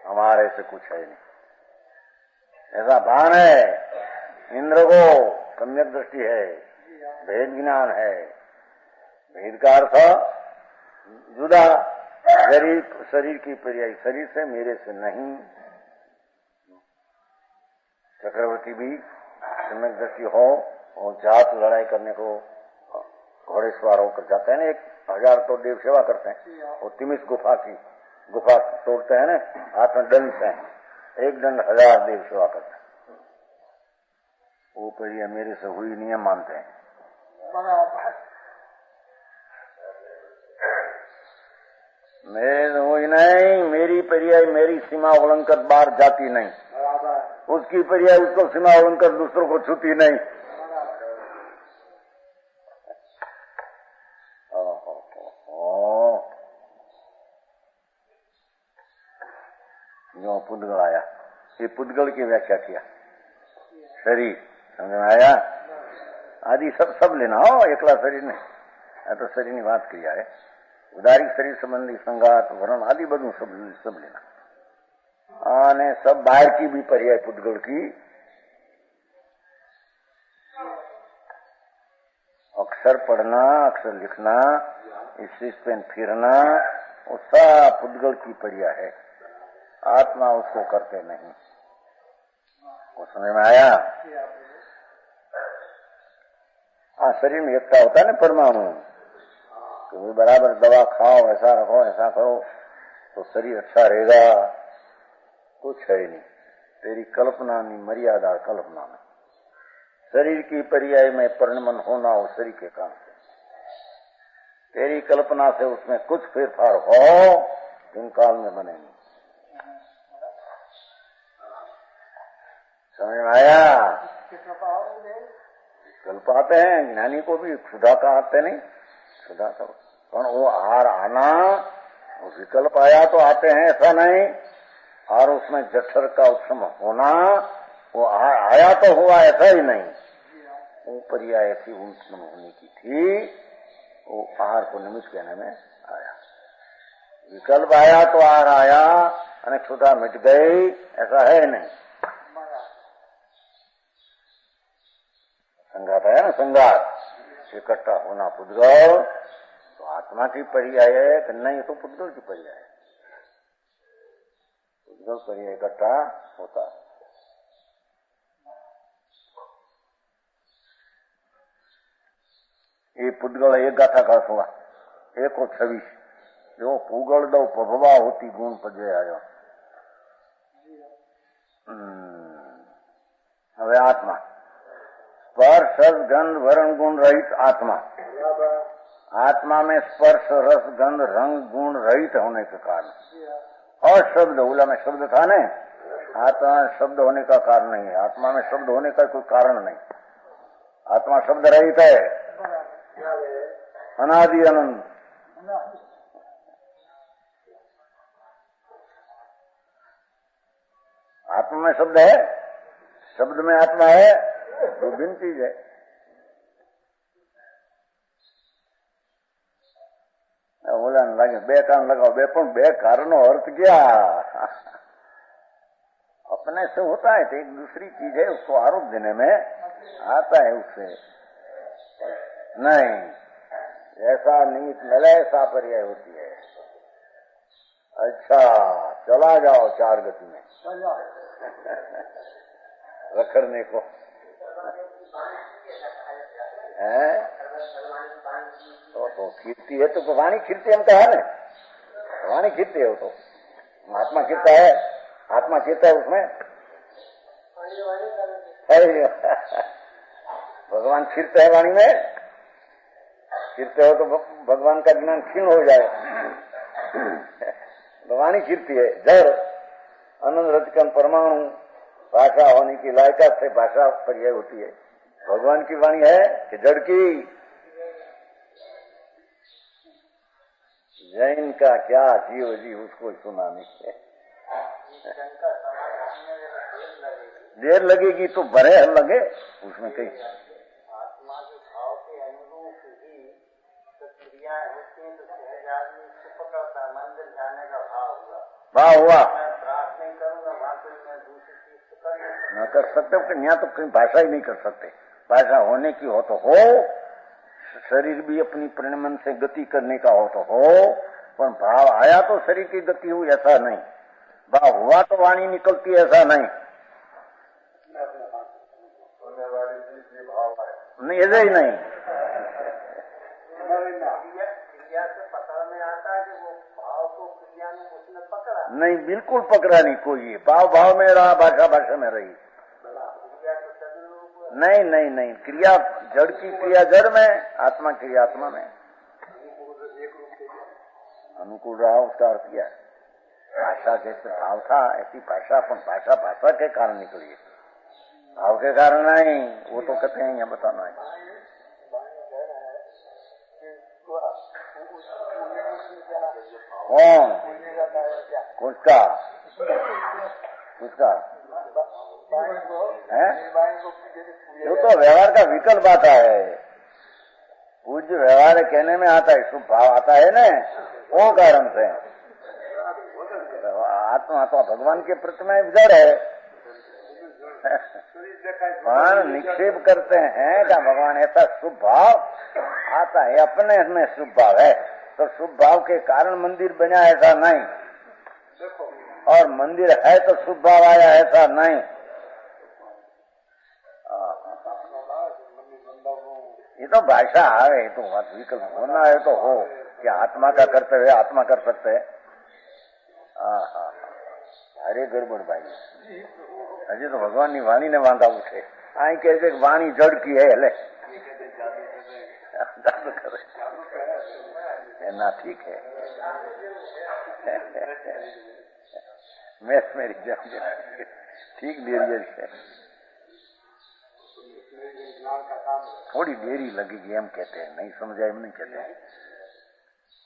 हमारे से कुछ है नहीं, ऐसा भान है। इंद्र को सम्यक दृष्टि है, भेद ज्ञान है। भेद का अर्थ जुदा, शरीर की पर्याय शरीर से, मेरे से नहीं। चक्रवर्ती भी सम्यक दृष्टि हो और जात लड़ाई करने को घोड़े सवार होकर जाते हैं ना, 1,000 तो देव सेवा करते हैं। और तिमिस गुफा तोड़ते हैं ना, हाथ में दंड से, एक दंड 1,000 देव सेवा करते हैं। वो पर्याय मेरे से हुई नहीं है, मानते हैं। मेरे से हुई नहीं, मेरी पर्याय मेरी सीमा उल्लंघकर बाहर जाती नहीं, उसकी पर्याय उसको सीमा उल्लंघकर दूसरों को छूती नहीं। जो पुद्गल आया, ये पुद्गल की व्याख्या किया। शरीर समझ में आया? आदि सब लेना हो, एकला शरीर नहीं। तो शरीर की बात किया है, उदारिक शरीर संबंधी संगात वर्ण आदि બધું सब लेना। आने सब बाहर की भी पर्याय पुद्गल की, अक्षर पढ़ना, अक्षर लिखना, इस पेन फिरना, वो सब पुद्गल की पर्याय है। आत्मा उसको करते नहीं। वो समझ में आया? हाँ, शरीर में एकता होता है ना परमाणु, तो बराबर दवा खाओ, ऐसा रखो, ऐसा करो तो शरीर अच्छा रहेगा। कुछ है नहीं, तेरी कल्पना नहीं, मर्यादा कल्पना में। शरीर की पर्याय में परिणमन होना हो शरीर के काम से, तेरी कल्पना से उसमें कुछ फेरफार हो, दिन काल में बनेंगे। समझ में आया? कल्प आते हैं, ज्ञानी को भी क्षुधा का आते नहीं, क्षुधा का वो आहार आना, विकल्प आया तो आते हैं, ऐसा नहीं। और उसमें जठर का उत्सम होना, वो आहार आया तो हुआ, ऐसा ही नहीं। वो पर्याय ऐसी उत्पन्न होने की थी, वो आहार को निमित्त कहने में आया। विकल्प आया तो आहार आया, और क्षुधा मिट गई, ऐसा है नहीं। संगात है ना, संगात इकट्ठा होना पुद्गल, तो आत्मा की पर्याय है कि नहीं, तो पुद्गल की पर्याय है। पुद्गल पर्याय इकट्ठा होता है। ये पुद्गल एक गाथा का हुआ, 126 जो पुगल दो पभवा होती गुण पजे आयो। હવે आत्मा स्पर्श रस गंध वर्ण गुण रहित आत्मा, आत्मा में स्पर्श रस गंध रंग गुण रहित होने के कारण, और शब्द उला में शब्द था ने, आत्मा शब्द होने का कारण नहीं है। आत्मा में शब्द होने का कोई कारण नहीं, आत्मा शब्द रहित है, अनादि अनंत। आत्मा में शब्द है, शब्द में आत्मा है, दो भिन्न चीज है। बोला लगे बे कारण लगाओ, बे कारण अर्थ क्या? अपने से होता है तो एक दूसरी चीज है, उसको आरोप देने में आता है उससे। नहीं, ऐसा नीत मिले ऐसा पर्याय होती है। अच्छा, चला जाओ चार गति में रखड़ने को है। तो खीरती है तो वाणी खीरती हम कहा ना, वाणी खीरती है वो तो आत्मा खीरता है, आत्मा खीरता है उसमें भगवान खीरते हैं वाणी में, खीरते हो तो भगवान का ज्ञान क्षीण हो जाए। वाणी खीरती है, जड़ अनंत रजकन परमाणु भाषा होने की लायकात से भाषा पर्याय होती है। भगवान की वाणी है कि जड़ की? जैन का क्या जीव जी उसको सुना नहीं है। देर लगेगी तो बड़े लगे उसमें कहीं। आत्मा के भाव के अनुरूप ही क्रियाएं होती हैं, तो सहज आदमी इसको पकड़ता है। मंदिर जाने का भाव हुआ, मैं प्रार्थना नहीं करूंगा, वहां कोई मैं दूसरी चीज तो कर न कर सकते। यहाँ तो कहीं भाषा ही नहीं कर सकते। भाषा होने की हो तो हो, शरीर भी अपनी परिणमन से गति करने का हो तो हो, पर भाव आया तो शरीर की गति हुई ऐसा नहीं, भाव हुआ तो वाणी निकलती ऐसा नहीं। नहीं, ऐसे ही नहीं। क्रिया से पकड़ में आता है कि वो भाव को क्रिया में उसने पकड़ा नहीं, बिल्कुल पकड़ा नहीं कोई। भाव भाव में रहा, भाषा भाषा में रही। नहीं नहीं नहीं, क्रिया जड़ की क्रिया जड़ में, आत्मा क्रिया आत्मा में। अनुकूल रहा उसका अर्थ क्या है? भाषा जैसे भाव था ऐसी भाषा, अपन भाषा भाषा के कारण निकली, भाव के कारण नहीं। वो तो कहते हैं यहाँ बताना है। कौन? किसका? किसका है? वो तो व्यवहार का विकल्प आता है। पूज्य व्यवहार कहने में आता है, शुभ भाव आता है ना, वो कारण से। आत्मा तो भगवान के प्रतिमा जड़ है, भगवान निक्षेप करते हैं क्या भगवान ऐसा शुभ भाव आता है, अपने में शुभ भाव है तो शुभ भाव के कारण मंदिर बना ऐसा नहीं, और मंदिर है तो शुभ भाव आया ऐसा नहीं। ये तो भाषा है, तो विकल्प होना है तो हो, कि आत्मा का कर्तव्य आत्मा कर सकते है। अरे गड़बड़ भाई, अजय तो भगवान की वाणी ने वांधा उठे। आई कहते वाणी जड़ की है, ले जादू करे ना, ठीक है। मैथ मेरी ठीक देरी है, थोड़ी देरी लगेगी हम कहते हैं, नहीं समझ आए हम नहीं कहते हैं।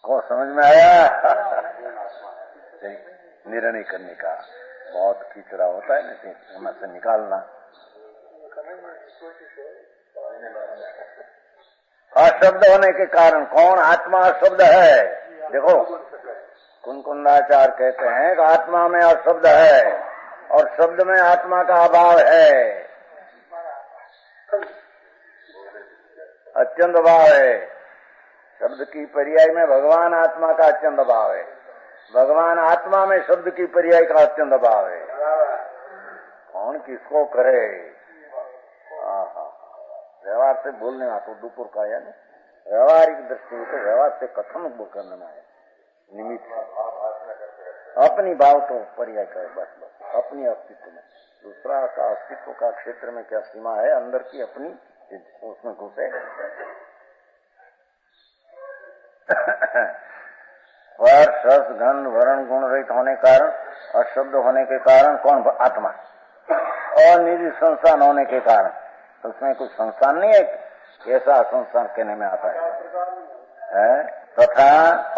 को समझ में आया? निर्णय करने का बहुत खिचड़ा होता है ना, उनमें से निकालना। अशब्द होने के कारण कौन? आत्मा अशब्द है। देखो कुनकुंदाचार्य कहते हैं कि आत्मा में अशब्द है और शब्द में आत्मा का अभाव है, अत्यंत भाव है। शब्द की पर्याय में भगवान आत्मा का अत्यंत भाव है, भगवान आत्मा में शब्द की पर्याय का अत्यंत भाव है। कौन किसको करे? व्यवहार से बोलने में तो दुपुर का है ना, व्यवहारिक दृष्टि से व्यवहार से कथन करने में है निमित्त, अपनी भाव को पर्याय करे बस बस, अपनी अस्तित्व में। दूसरा का अस्तित्व का क्षेत्र में क्या सीमा है, अंदर की अपनी उसमें घुसे। स्पर्श रस गंध वर्ण गुण रहित होने कारण, अशब्द होने के कारण कौन? आत्मा। और निजी संस्थान होने के कारण, तो उसमें कुछ संस्थान नहीं है, कैसा संस्थान कहने में आता है? तथा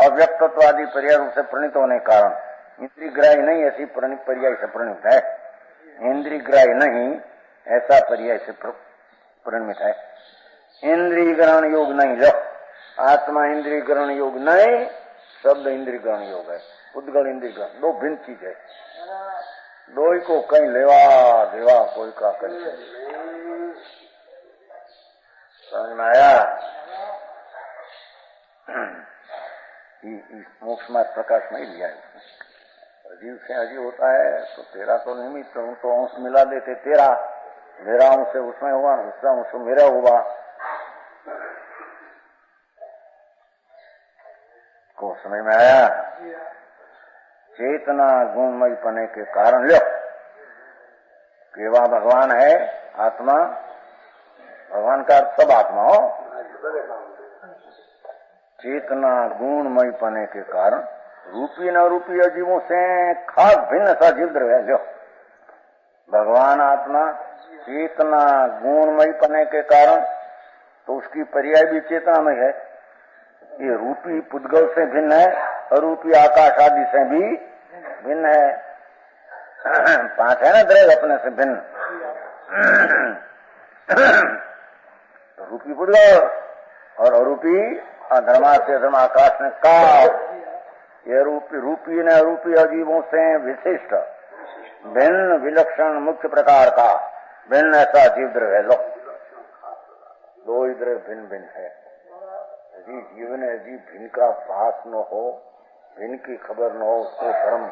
अव्यक्तत्वादि पर्याय रूप से प्रणीत होने के कारण इंद्रिय ग्राह्य नहीं, ऐसी पर्याय से प्रणीत है। इंद्रिय ग्राह्य नहीं ऐसा पर्याय से प्रणीत है। इंद्रिय ग्रहण योग नहीं, लो आत्मा इंद्रिय ग्रहण योग नहीं, शब्द इंद्रिय ग्रहण योग है। उद्गल इंद्रिय ग्रहण दो भिन्न चीज है। दोई को कहीं लेवा देवा कोई का कहीं समझ में आया। इस मोक्ष में प्रकाश नहीं लिया इसने। अजीब से अजीब होता है तो तेरा तो निमित्त उनको अंश मिला देते, तेरा मेरा अंश उसमें हुआ, उसका अंश मेरा हुआ, को समझ में आया। चेतना गुणमय पने के कारण लो केवा भगवान है आत्मा, भगवान का सब आत्मा हो, चेतना गुणमय पने के कारण रूपी न रूपी अजीवों से खास भिन्न सा जीव द्रव्य जो भगवान आत्मा चेतना गुणमय पने के कारण, तो उसकी पर्याय भी चेतना में है। ये रूपी पुद्गल से भिन्न है, अरूपी आकाश आदि से भी भिन्न है। 5 है ना द्रव्य अपने से भिन्न, तो रूपी पुद्गल और अरूपी धर्मा से धर्म आकाश ने का, ये रूपी ने अरूपी अजीवों से विशिष्ट भिन्न विलक्षण मुख्य प्रकार का भिन्न ऐसा जीव द्रव्य लो, 2 ही द्रव्य भिन्न भिन्न है। यदि जीवन यदि भिन्न का भास न हो, भिन्न की खबर न हो, उसको धर्म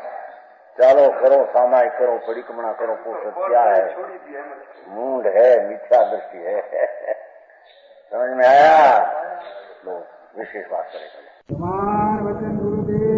चालो करो, सामायिक करो, परिक्रमणा करो, पोषण क्या है, मूड है, मिथ्या दृष्टि है। समझ में आया। लो विशेष बात करें। वचन गुरुदेव